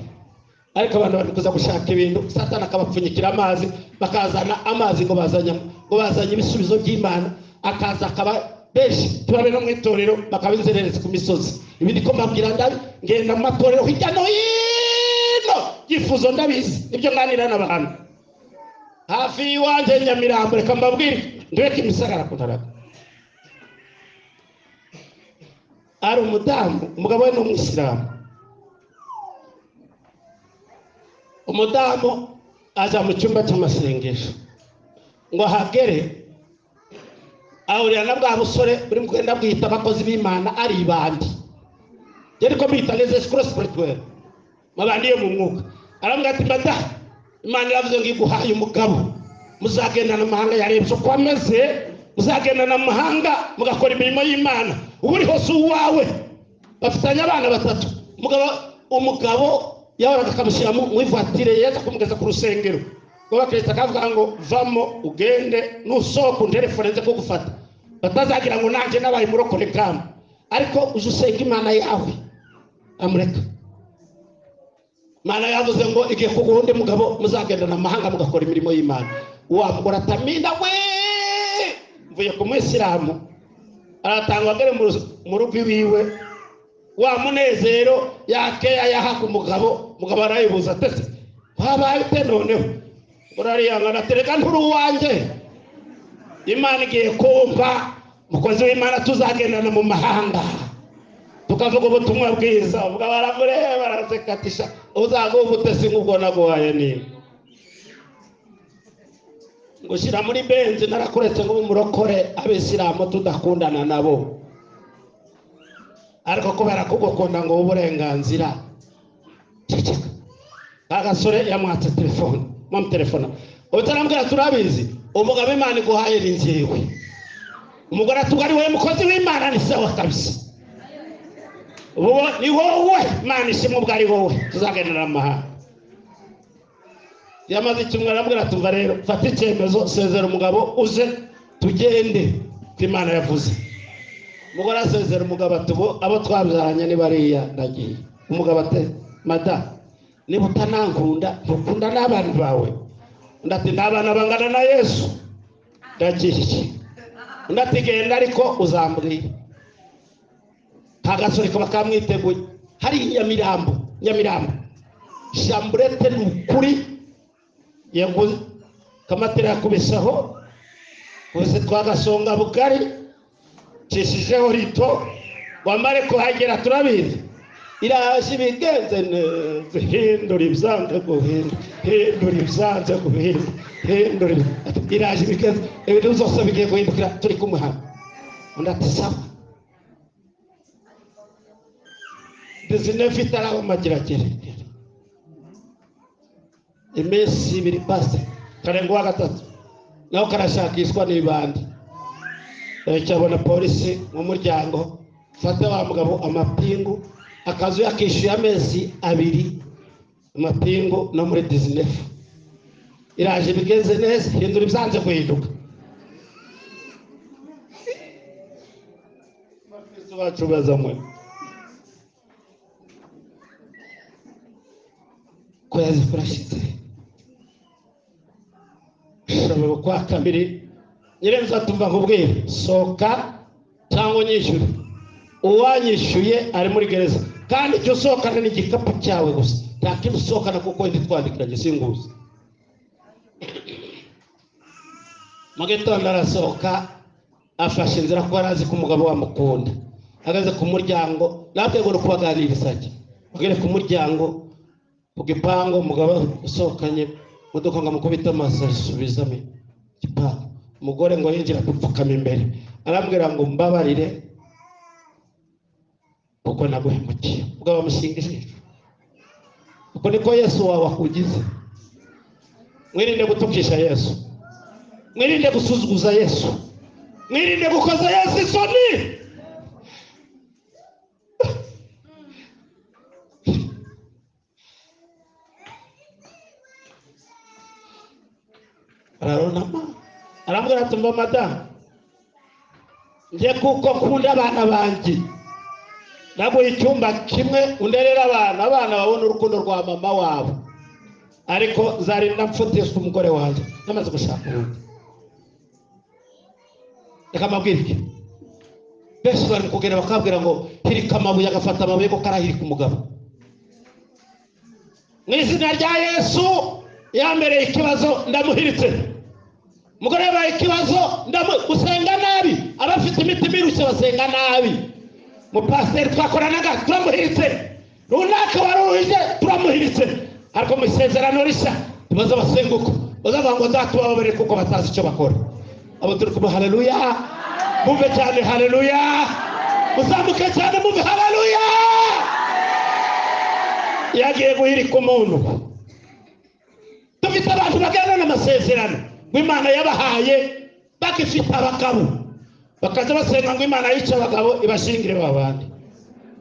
ariko abantu bari kuza gushaka ibintu Satani akabapfunyikira amazi, bakazana amazi ngo bazanye ibisubizo by'Imana, akaza akaba benshi turabe no mu itorero bakabinzerereza ku misozi. Ibi niko mbabwira ndabi ngenda mu matorero hirya no hino, yifuzo ndabizi ibyo nganira n'abantu hafi y'iwanje Nyamirambo. Reka mbabwire ndweke Imisagara kuntaraga, ari umudamu, umugabo we ni umwisilamu. Umudamu aza mu cyumba cy'amasengesho ngo hagere ahurira na bwa busore buri mu kwenda bwita abakozi b'Imana ari ibandi, yari ko bita les escrocs spirituels, mabandi yo mu mwuka. Arambwira ati mada, Imana iravuze ngo iguhaye umugabo, muzagendana amahanga, yarebye uko ameze, muzagendana amahanga mugakora imirimo y'Imana, ubu uriho si uwawe. Bafitanye abana batatu. Umugabo yahoraga akamushyira mu ivatire yaza kumugeza ku rusengero, ngo bakristo akavuga ngo vamo ugende, nusohoka unterefone nze kugufata, batazagira ngo nanjye nabaye murokore kama, ariko uje usenga Imana yawe. Amureka. Imana yavuze ngo igiye kuguha undi mugabo, muzagendana amahanga mugakora imirimo y'Imana. Wamugora atamina we, mvuye ku mwisilamu aratangwa agere mu rugo iwiwe, wa munezero yakeya yahaga umugabo arayibuza atese wabaye ute noneho urariyangana tereka nturu wanje, Imana igiye kumva mukozi w'Imana tuzagendana mu mahanga tukavuga ubutumwa bwiza. Ubwo baramureba barazekatisha, uzaguha ubutesi nk'ubwo naguhaye ni ngushyira muri benzi, narakuretse ngo umurokore abisilamu tudakundana nabo, ariko kubera ko gukunda ngo uburenganzira ceceka. Agasore yamwatse telefone, mu telefone utarambwira turabizi umugabo Imana iguhaye ni njyewe. Umugore atugari we mukozi w'Imana ni sawa kabisa, ubu ni wowe Imana ishimwe, ubwo ari wowe tuzagendera amahanga. Yamaze icyumweru arambwira tumva rero fata icyemezo, sezera umugabo uze tugende ko Imana yavuze. Umugore asezera umugabo atubo abo twabyaranye ni bariya ndagiye. Umugabo ate mada, niba utanankunda ntukunda n'abana bawe. Ndati n'abana bangana na Yesu ndagiye. Ndati genda ariko uzambwira. Kagasore kaba kamwiteguye hari Nyamirambo shamburete n'ukuri yaguze kamatera yakubisaho wese twagasonga bugari cishijeho rito wamare kuhagera turabizi iraje bigenze neza, hindura ibyanze guhinda, hindura ibyanze guhinda, hindura iraje bigenze ibintu zose bigiye guhindukira turi kumuhana. Ndati sawa dizinefite araho magiragere iminsi ibiri pasi karenga wa gatatu naho karashakishwa n'ibandi. Cyabona polisi mu muryango fata wa mugabo amapingu, akazu yakishyuye amezi 2 amapingu no muri 19. Iraje bigenze neza, hindura ibyanze guhinduka. Bakristo bacu bazamwe kwezi kurashitse shobora kwa kabiri nyirenza tumva nkubwire soka cyangwa nyishyure. Uwanyishyuye ari muri gereza, kandi cyo sokana n'igikapu cyawe gusa, nta kintu sokana kuko ndi twandikiranye singuzi. Magetondo arasohoka afashe inzira ko arazi ko umugabo wamukunda. Agaze ku muryango nabwo ngo kubaganiriza ati ugere ku muryango ku gipango, umugabo usokanye modoka ngo amukubita amaso asubizamo gipango. Umugore ngo yinjira gupfukama imbere arambwira ngo mbabarire kuko naguhemukiye. Ubwo bamushingishije uko niko Yesu wawe akugize. Mwirinde gutukisha Yesu, mwirinde gusuzuguza Yesu, mwirinde gukoza Yesu isoni. arambwira ati mba madamu njye kuko nkunda abana banjye naguha icyumba kimwe underera abana babona urukundo rwa mama wabo, ariko nzarinda mfutisha umugore wanjye namaze gushaka undi. Reka mabwirike, benshi bari kugenda bakabwira ngo hirika amabuye, agafata amabuye ko karahirika umugabo. Mu izina rya Yesu, yambereye ikibazo ndamuhiritse. Umugore yabaye ikibazo usenga nabi, abafite imitima irushye basenga nabi. Mupasiteri twakoranaga turamuhiritse, runaka waruhije turamuhiritse, ariko mu isezerano rishya tubaza basenguko uzavuga ngo nzatubababare kuko batazi icyo bakora. Abo turi kuba haleluya, mumve cyane haleluya, muzamuke cyane mumve haleluya. Yagiye guhirika umuntu. Dufite abantu bagana n'amasezerano w'Imana yabahaye bagifite abagabo, bakaza basenga ngo Imana yica abagabo ibashingire babandi.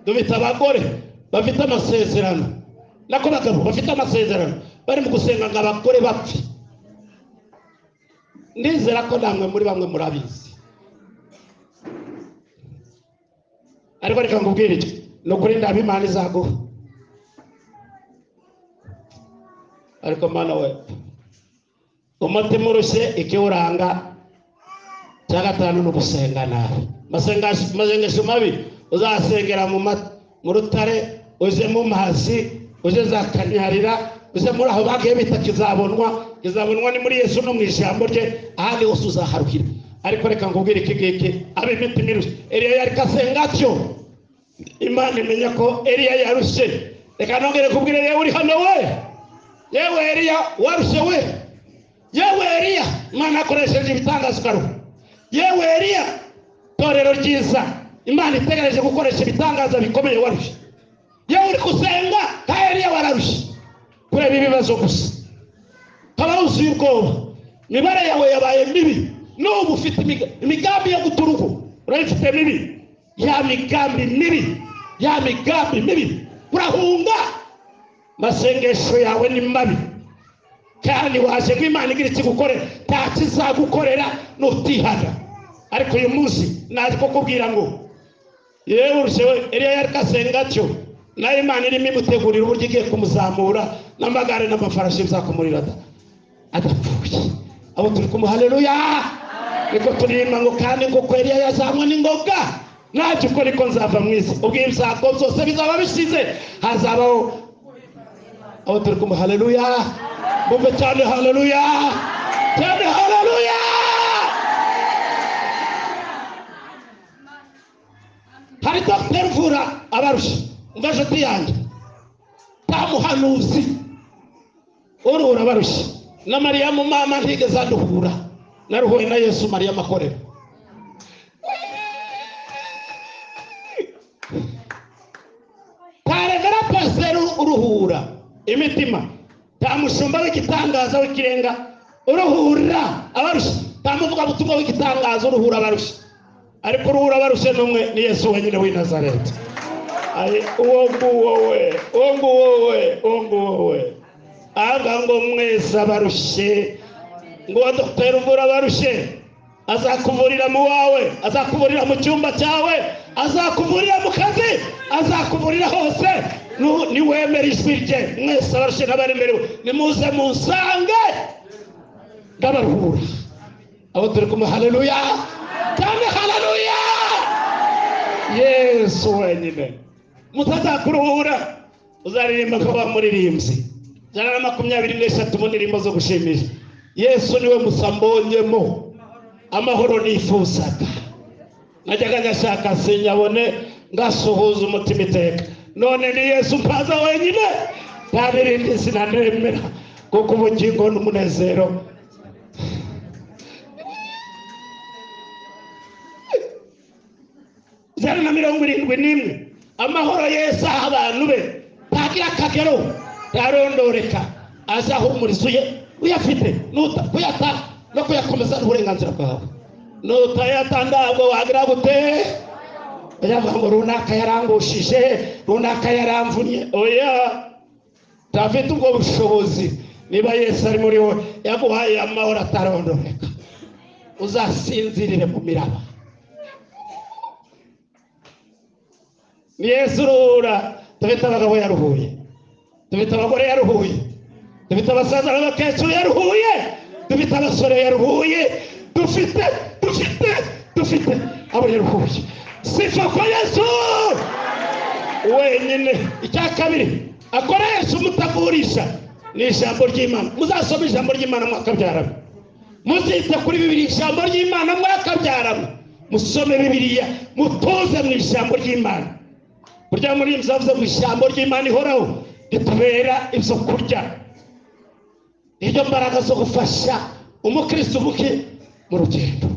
Dufite abagore bafite amasezerano, nako bagabo bafite amasezerano bari mu gusenga ngo abagore bapfe. Ndizera ko namwe muri bamwe murabizi, ariko reka ngubwire iki, no kuri ndaba Imana izaguha. Ariko mana we, umutima urushye ikiwuranga cya gatanu no gusenga nawe. Masengesho mabi uzasengera mu rutare, uje mu mazi, uje za Kanyarira, uje muri aho bagiye bita kizabonwa ni muri Yesu no mu ijambo rye, ahandi hose uzaharuhira. Ariko reka ngubwire iki ngiki, ab'imitima irushye, Eliya yari kasenga atyo, Imana imenya ko Eliya yarushye. Reka nongere kubwira Eliya uri hano we, yewe Eliya warushye we, yewe Eliya Imana akoresheje ibitangaza ukaruha, yewe Eliya torero ryiza Imana itegereje gukoresha ibitangaza bikomeye warushye. Yewe uri kusenga ka Eliya wararushye kureba ibibazo gusa, kaba wuzuye ubwoba, imibare yawe yabaye mibi, n'ubu ufite imigambi yo guturugo urayifite mibi, ya migambi mibi urahunga. Masengesho yawe ni mabi, kandi waje ko Imana igira ikigukorera nta kizagukorera nutihana. Ariko uyu munsi naje kukubwira ngo yewe urushewe Eliya yari kasenga atyo, na Imana irimo imutegurira uburyo igiye kumuzamura n'amagare n'amafarashi bizakumurira adapfuye. Abo turi kumu haleluya, niko turirimba ngo kandi ngo Eliya yazamwe n'ingoga, nacyo uko niko nzava mu isi, ubwo ibyago byose bizaba bishize hazabaho. Abo turi kumu haleluya, mumve cyane haleluya, cyane haleluya. Hari Dr. Mvura abarusha, umva nshuti yanjye, nta muhanuzi uruhura abarusha. Na Mariyamu mama ntigeze aduhura, naruhuye na Yesu Mariyamu akorera. Taregera pasiteri uruhura imitima, nta mushumba w'igitangaza w'ikirenga uruhura abarusha, nta muvuga butumwa w'igitangaza uruhura abarusha. Ariko uruhura abarusha n'umwe ni Yesu wenyine w'i Nazareti. Uwo nguwowe aga ngo mwese abarushe, ngo Dr. Mvura abarushe azakuvurira mu wawe, azakuvurira mu cyumba cyawe, azakuvurira mu kazi, azakuvurira hose. Niwemera ijwi rye, mwese abarushe n'abaremerewe nimuze munsange ndabaruhura. Abo turi kumwe haleluya, cyane haleluya. Yesu wenyine mutazakuruhura, uzaririmba ko bamuririmbyi 123 mu ndirimbo zo gushimisha. Yesu niwe musambonyemo amahoro nifuzaga, najyaga nyashaka sinyabone, ngasuhuza umutima iteka. None ni Yesu mpaza wenyine, nta n'irindi zina nemera, kuko ubugingo n'umunezero. Jana na 71 amahoro Yesu aha abantu be ntagira akagero, yarondoreka, azahumuriza uyafite nuta kuyata no kuyakomeza n'uburenganzira bwawe. Nutayata ntabwo wagira gute, yavuga ngo runaka yarangushije, runaka yaramvunye. Oya, David ubwo bushobozi, niba Yesu ari muri wowe yaguhaye amahoro atarondoreka, uzasinzirire mu miraba. ni Yesu uruhura. Dufite abagabo yaruhuye, dufite abagore yaruhuye, dufite abasaza n'abakecuru yaruhuye, dufite abasore yaruhuye, dufite abo yaruhuye. Sifa kwa Yesu wenyine. Icya kabiri akoresha umutavurisha ni ijambo ry'Imana. Muzasoma ijambo ry'Imana mwakabyarana, muzite kuri Bibiliya ijambo ry'Imana mwakabyarana, musome Bibiliya, mutuze mu ijambo ry'Imana. Burya muri mzavuze mu ijambo ry'Imana ihoraho ritubera ibyo kurya, iryo mbaraga zo gufasha umukristo muke mu rugendo.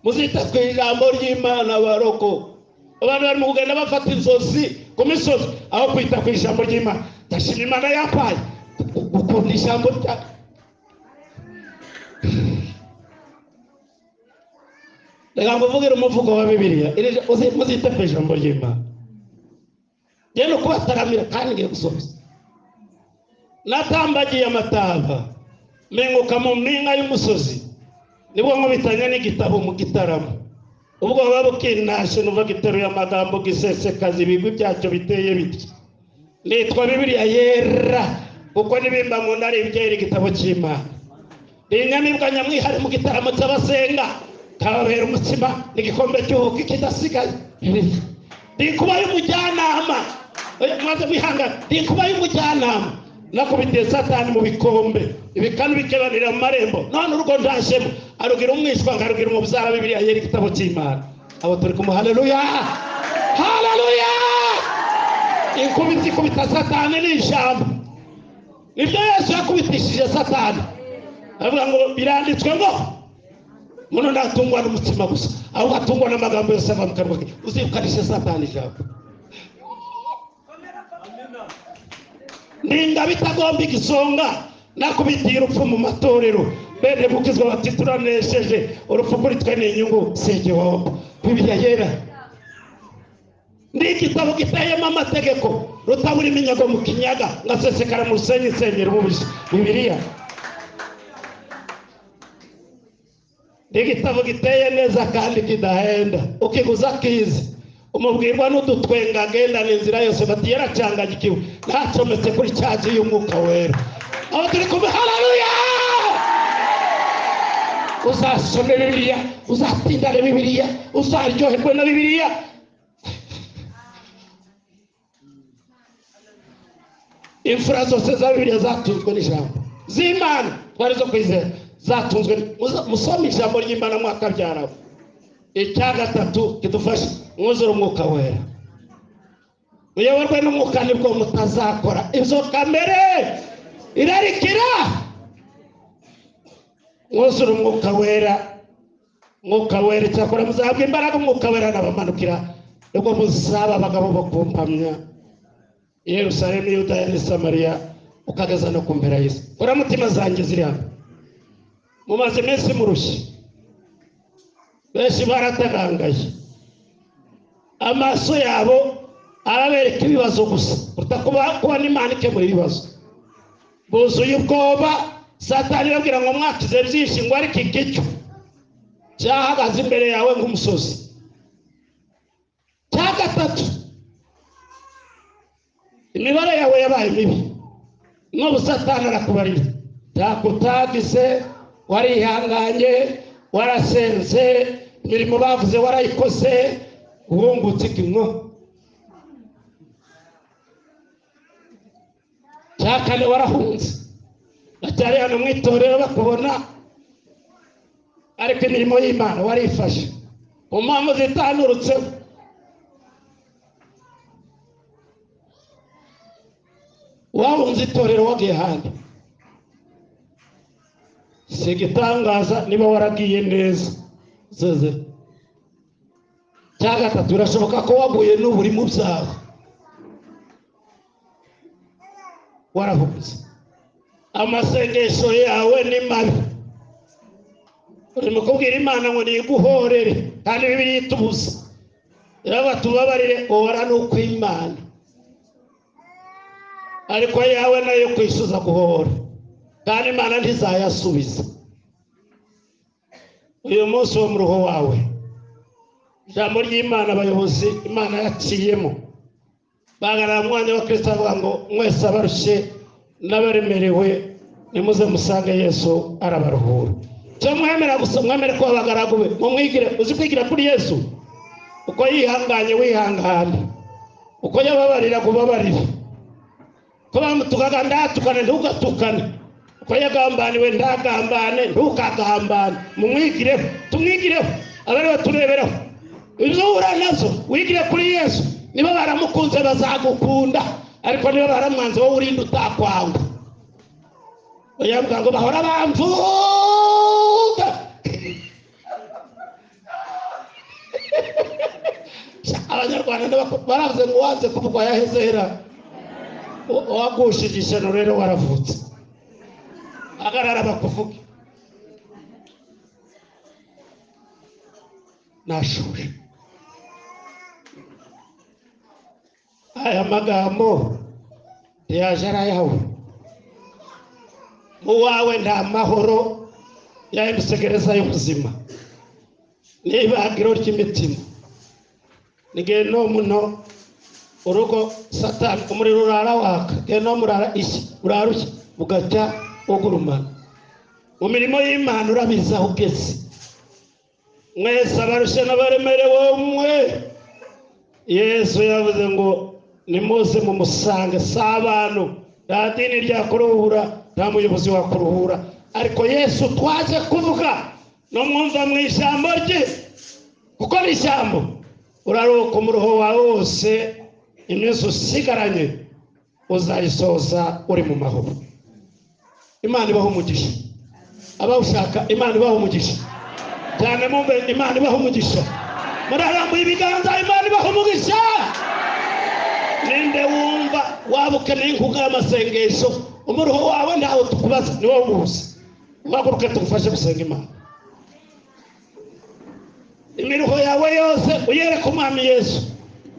Muzita ku ijambo ry'Imana baroko. Abantu bari mu kugenda bafata inzozi ku misozi aho kwita ku ijambo ry'Imana. Ndashima Imana yampaye gukunda ijambo rya reka mvugire umuvugo wa Bibiliya. Muzita ku ijambo ry'Imana. Yeno kubataramira kandi ngiye gusoza. Natambagiye amataba menguka mu mpinga y'umusozi, nibwo nkubitanye n'igitabo mu gitaramo. Ubwo baba bukinashe nuva giteruye amagambo gisesekaza ibigwi byacyo biteye biti. Nitwa Bibiliya yera kuko nibimba mu ntare ibyera igitabo cy'Imana. Inyamibwa nyamwihari mu gitaramo cy'abasenga kababera umutsima n'igikombe cy'ubuki kidasigaye. Ndikuba y'umujyanama mwaze mwihangana, ndikuba y'umujyanama nakubitiye Satani mu bikombe ibikanu bikebanira mu marembo. None urugo ndashemo arugira umwishwa ngarugira umubyara. Bibiliya yera igitabo cy'Imana. Abo turi ku haleluya, haleluya. Ikubita Satani n'ijambo. Nibyo Yesu yakubitishije Satani. Avuga ngo biranditswe ngo muno ndatungwa n'umutima gusa, ahubwo atungwa n'amagambo yose ava mu kanwa ke. Uzibukanishe Satani ijambo. Ninga bitagomba igisonga nakubitiye urupfu mu matorero. Bene gukizwa bati turanesheje, urupfu kuri twe ni inyungu si igihombo. Bibiliya yera ni igitabo giteyemo amategeko, rutabura iminyago mu kinyaga ngasesekara mu rusenyi nsenyera umubisha. Bibiliya ni igitabo giteye neza kandi kidahenda. Ukiguza kizi umubwirwa n'udutwenga agenda n'inzira yose bati yaracangagikiwe ntacometse kuri cyaje y'umwuka wera. Aho turi kumwe haleluya. Uzasome Bibiliya, uzatindane Bibiliya, uzaryoherwe na Bibiliya. Imfura zose za Bibiliya zatunzwe n'ijambo z'Imana twari zo kwizera, zatunzwe. Musome ijambo ry'Imana mwakabyarana. Icya gatatu kidufasha mwuzure umwuka wera. Muyoborwe n'umwuka nibwo mutazakora ibyo kamere irarikira. Mwuzure umwuka wera, umwuka wera cyakora muzahabwa imbaraga. Umwuka wera nabamanukira nibwo muzaba abagabo bo kumpamya Yerusalemu, Yudaya na Samariya ukageza no ku mpera y'isi. Ora mutima zanjye ziri hano, mumaze iminsi murushye, benshi baratagangaye, amaso yabo arabereka ibibazo gusa kuba n'Imana ikemura ibibazo. Buzuye ubwoba. Satani yabwira ngo mwakize byinshi ngo ariko igicu cyahagaze imbere yawe nk'umusozi. Cya gatatu imibare yawe yabaye mibi, n'ubu Satani arakubarira ntakutagize, warihanganye, warasenze, imirimo bavuze warayikoze, wungutse ikinwa. Cya kane warahunze, acyari hano mu itorero bakubona, ariko imirimo y'Imana warifashe ku mpamvu zitanurutse. Wahunze itorero wagiye handi, si igitangaza niba waragiye neza. Cya gatatu birashoboka ko waguye n'uburi mu byaha, warahunze. Amasengesho yawe ni mabi, urimo kubwira Imana ngo niguhorere kandi Bibiliya itubuza iraba tubabarire ora nuko Imana ariko yawe nayo kwisuza guhora kandi Imana ntizayasubiza. Uyu munsi wo mu ruho wawe ijambo ry'Imana abayobozi Imana yaciyemo bagarara mwanya wa Kristo avuga ngo mwese abarushe n'abaremerewe nimuze musange Yesu arabaruhura. Cyo mwemera gusa mwemere ko abagaragu be mumwigire uzi kwigira kuri Yesu uko yihanganye wihangane uko yababarira kubabarira ko bamutukaga ndatukane ntugatukane uko yagambaniwe ndagambane ntukagambane mumwigireho tumwigireho abari baturebereho ibyo uranazo wigire kuri Yesu niba baramukunze bazagukunda ariko niba baramwanze wowe urinda utakwanga oyavuga ngo bahora bamvuga abanyarwanda baravuze ngo wanze kuvugwa yahezera wagushije ishyano rero waravutse agarara bakuvuge nashuje aya magambo yaje arayawe mu wawe nta mahoro yahindutse gereza y'ubuzima n'ibagiro ry'imitima nige no muno urugo Satani umuriro urara waka no murara ishi urarushye bugacya ugurumana mu mirimo y'Imana urabiza ugeze mwese abarushe n'abaremerewe umwe Yesu yavuze ngo nimuze mu musange s'abantu nta dini ryakuruhura nta muyobozi wakuruhura ariko Yesu twaje kuvuga no mwumva mu ijambo rye kuko ni ijambo uraruka umuruho wawe wose iminsi usigaranye uzayisoza uri mu mahoro. Imana ibaho umugisha abawushaka Imana ibaho umugisha cyane mumbe Imana ibaho umugisha murarambuye ibiganza Imana ibaho umugisha. Ninde wumva wabukeneye inkunga y'amasengesho umuruho wawe ntawe tukubaza ni wowe ubuze uhaguruke tugufashe gusenga Imana imiruho yawe yose uyereke umwami Yesu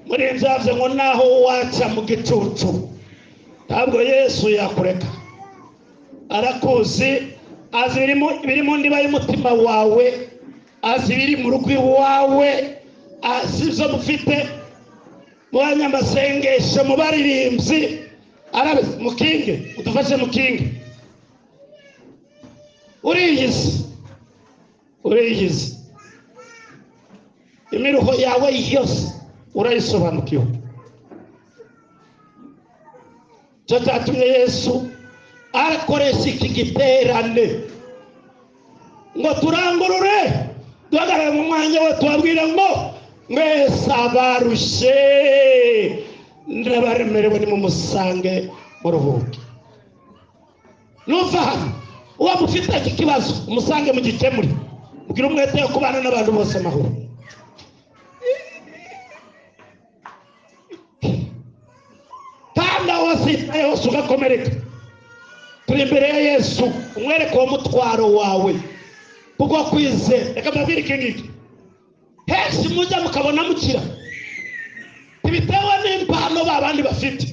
muri nzavye ngo naho waca mu gicucu ntabwo Yesu yakureka arakuzi azi biri mu ndiba y'umutima wawe azi biri mu rugo iwawe azi ibyo mufite mu banyamasengesho mu baririmbyi arabizi mukinge udufashe mukinge uriyizi imiruho yawe yose urayisobanukiwe. Cyo cyatumye Yesu arakoresha iki giterane ngo turangurure duhagarare mu mwanya we tubabwire ngo mwese abarushe n'abaremerewe nimumusange muruhuke. Nuva hano uwa mufite iki kibazo umusange mugikemure mugire umwete wo kubana n'abantu bose amahoro. Kanda wasitaye hose ugakomereka turi imbere ya Yesu umwereke uwo mutwaro wawe kuko kwizera reka mbabwire iki ngiki henshi mujya mukabona mukira ntibitewe n'impano babandi bafite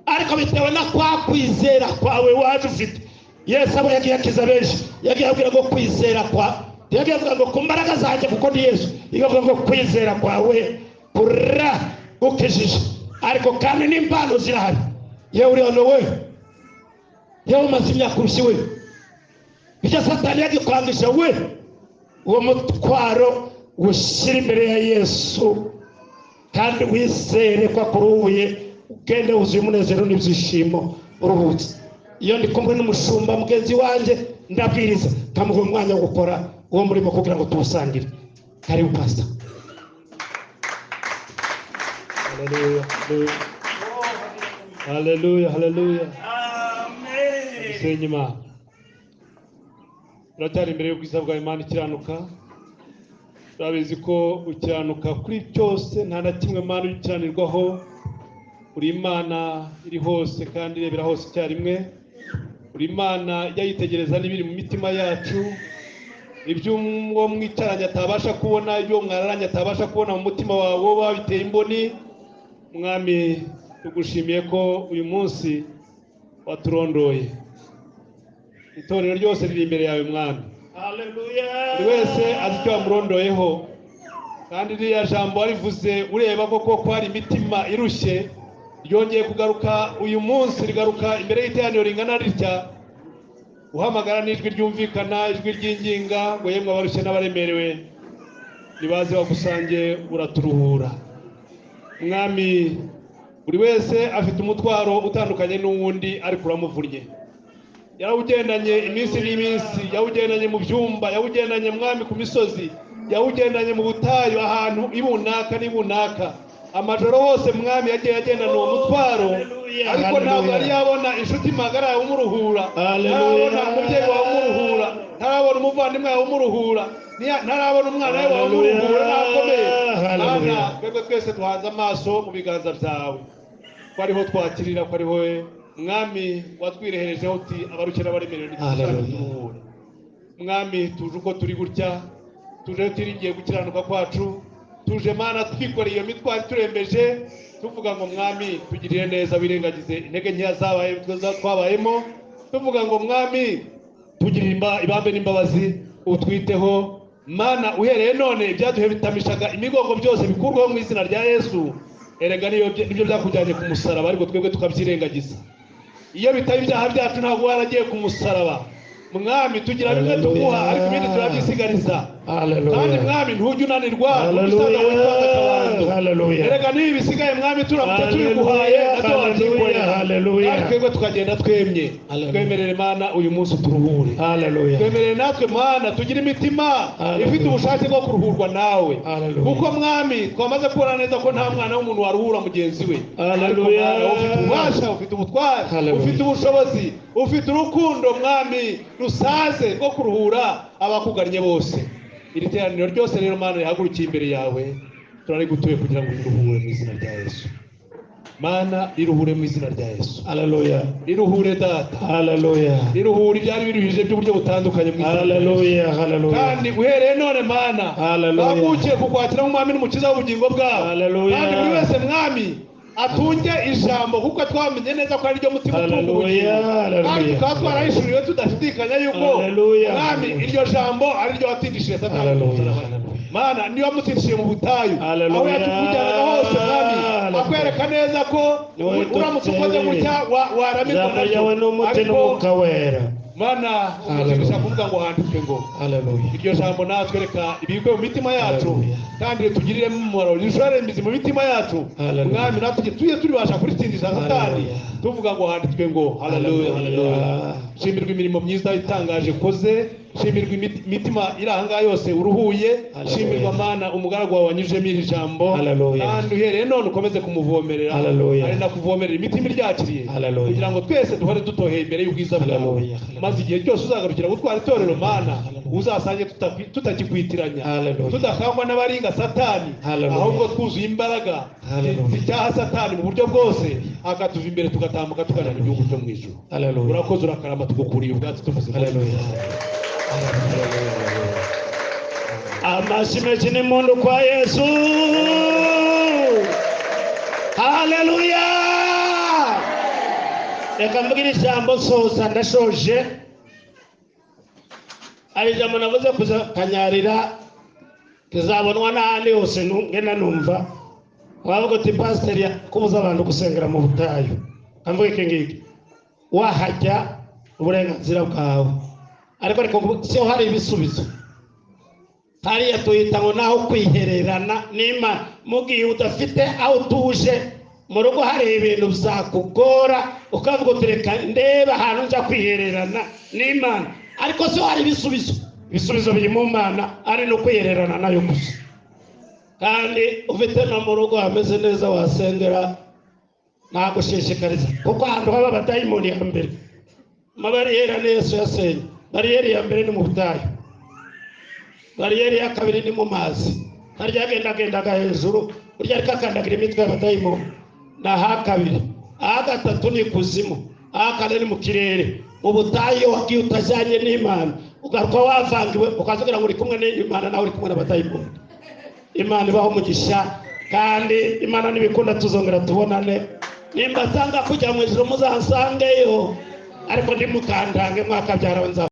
ariko bitewe na kwa kwizera kwawe waje ufite. Yesu abo yagiye akiza benshi yagiye abwira ngo kwizera kwa yagiye avuga ngo ku mbaraga zanjye kuko ndi Yesu yagiye ngo kwizera kwawe kura ukijije ariko kandi n'impano zirahari yewe uri hano we yewe umaze imyaka urusha we icyo Satani yagikwangisha we uwo mutwaro ushyira imbere ya Yesu kandi wizere ko akuruhuye ugende wuzuye umunezero n'ibyishimo uruhutse. Iyo ndi kumwe n'umushumba mugenzi wanjye ndabwiriza kamuha umwanya wo gukora uwo murimo kugira ngo tuwusangire. Karibu pastor. Hallelujah, hallelujah, hallelujah. Amen. Senyima. Uratari imbere yo kwisabwa Imana ikiranuka. Turabizi ko ukiranuka kuri cyose nta na kimwe Imana ukiranirwaho. Uri Imana iri hose kandi irebera hose icyarimwe. Uri Imana yayitegereza n'ibiri mu mitima yacu. Ibyo uwo mwicaranye atabasha kubona, ibyo mwararanye atabasha kubona mu mutima wawe wabiteye imboni. Mwami tugushimiye ko uyu munsi waturondoye. Itorero ryose riri imbere yawe Mwami. Hallelujah. Buri wese azi icyo wamurondoyeho kandi ririya jambo warivuze ureba koko ko hari imitima irushye ryongeye kugaruka uyu munsi, rigaruka imbere y'iteraniro ringana ritya, uhamagara n'ijwi ryumvikana, ijwi ry'inginga ngo yemwe abarushye n'abaremerewe nibaze bagusange uraturuhura. Mwami, buri wese afite umutwaro utandukanye n'uwundi ariko uramuvunnye. Yawugendanye iminsi n'iminsi, yawugendanye mu byumba, yawugendanye mwami ku misozi, yawugendanye mu butayu ahantu ibunaka n'ibunaka. Amajoro hose mwami yagiye agendana uwo mutwaro, ariko ntabwo yari yabona inshuti magara yawe umuruhura, ntarabona umubyeyi wawe umuruhura, ntarabona umuvandimwe wawe umuruhura, ntarabona umwana we wawe umuruhura. Nakomeye Mana, twebwe twese duhanze amaso mu biganza byawe, ko ariho twakirira, ko ariho mwami watwireherejeho uti abarushye n'abaremerewe ntituruhure. Mwami, tuje uko turi gutya, tuje twiringiye gukiranuka kwacu, tuje Mana twikoreye iyo mitwaro turembeje, tuvuga ngo mwami tugirire neza, wirengagize intege nkeya zabaye twabayemo, tuvuga ngo mwami tugirire ibambe n'imbabazi, utwiteho Mana. Uhereye none ibyaduhe bitamishaga imigongo byose bikurwaho mu izina rya Yesu. Erega nibyo byakujyanye ku musaraba, ariko twebwe tukabyirengagiza. Iyo bitaba ibyaha byacu ntabwo waragiye ku musaraba. Mwami, tugira bimwe tuguha, ariko ibindi turabyisigariza. Kandi mwami ntujya unanirwa, erega niba bisigaye mwami turamutse tubiguhaye nabyo wabyikorera. Kandi twebwe tukagenda twemye. Twemerere Mana uyu munsi turuhure. Twemerere natwe Mana tugire imitima ifite ubushake bwo kuruhurwa nawe, kuko mwami twamaze kubona neza ko nta mwana w'umuntu waruhura mugenzi we. Ariko Mana, ufite ububasha, ufite ubutware, ufite ubushobozi, ufite urukundo mwami rusaze rwo kuruhura abakugannye bose. Iri teraniro ryose rero Mana rihagurukiye imbere yawe, turarigutuye kugira ngo riruhure mu izina rya Yesu. Mana, riruhure mu izina rya Yesu. Haleluya. Riruhure Data. Haleluya. Riruhure ibyari biruhije by'uburyo butandukanye mu izina rya Yesu. Haleluya. Kandi uhereye none Mana, bagukiye kukwakira nk'umwami n'umukiza w'ubugingo bwawe. Kandi buri wese mwami atunge ijambo, kuko twamenye neza ko ari ryo mutima utunga ubugingo, kandi tukaba twarahishuriwe tudashidikanya yuko mwami iryo jambo ari ryo watindishije Satani. Mana, niyo wamutsindishije mu butayu, aho yatukujyanaga hose mwami, akwereka neza ko uramutse ukoze gutya waramirwa naryo. Ariko Mana, umugisha kuvuga ngo handitswe ngo iryo jambo natwe reka ibikwe mu mitima yacu, kandi tugirire umumaro, rishore imizi mu mitima yacu mwami, natwe tujye turibasha kuritsindisha Satani, tuvuga ngo handitswe ngo. Haleluya. Shimirwa imirimo myiza itangaje ukoze, shimirwa imitima iri aha ngaha yose uruhuye, shimirwa Mana umugaragu wawe wanyujemo iri jambo, kandi uhereye none ukomeze kumuvomerera, ari nakuvomerera imitima iryakiriye, kugira ngo twese duhore dutoheye imbere y'ubwiza bwawe, maze igihe cyose uzagarukira gutwara itorero Mana uzasange tutakikwitiranya, tudakangwa n'abaringa Satani, ahubwo twuzuye imbaraga zicyaha Satani mu buryo bwose, akatuva imbere tugatambuka tugana mu gihugu cyo mu ijuru. Urakoze, urakarama, tugukuriye ubwatsi tuvuze. Amashyi menshi n'impundu kwa Yesu. Haleluya. Reka mbwira ijambo soza, ndashoje. Ari ijambo navuze kuza kanyarira kizabonwa n'ahandi hose ngena numva, wavuga uti pasiteri kubuza abantu gusengera mu butayu. Kamvuga iki ngiki, wahajya uburenganzira bwawe, ariko siho hari ibisubizo. Hariya tuyita ngo naho kwihererana n'Imana. Mugihe udafite aho utuje mu rugo, hari ibintu bizakugora ukavuga uti reka ndeba ahantu njya kwihererana n'Imana, ariko siho hari ibisubizo. Ibisubizo biri mu Mana, ari no kwihererana nayo gusa. Kandi ufite no mu rugo hameze neza wasengera, nagushishikariza, kuko ahantu haba abadayimoni ya mbere, amabariyeri Yesu yasenye. Bariyeri ya mbere ni mu butayu, bariyeri ya kabiri ni mu mazi, harya agendaga hejuru, burya ariko akandagira imitwe y'abadayimoni. Aha kabiri, aha gatatu ni kuzimu, aha kane ni mu kirere. Mu butayu wagiye utajyanye n'Imana, ugaruka wavangiwe, ukazugira ngo uri kumwe n'Imana nawe uri kumwe n'abadayimoni. Imana ibaho umugisha, kandi Imana nibikunda tuzongera tubonane. Nimba tanga kujya mu ijuru muzansangeyo, ariko ndimukandange mwakabyara nza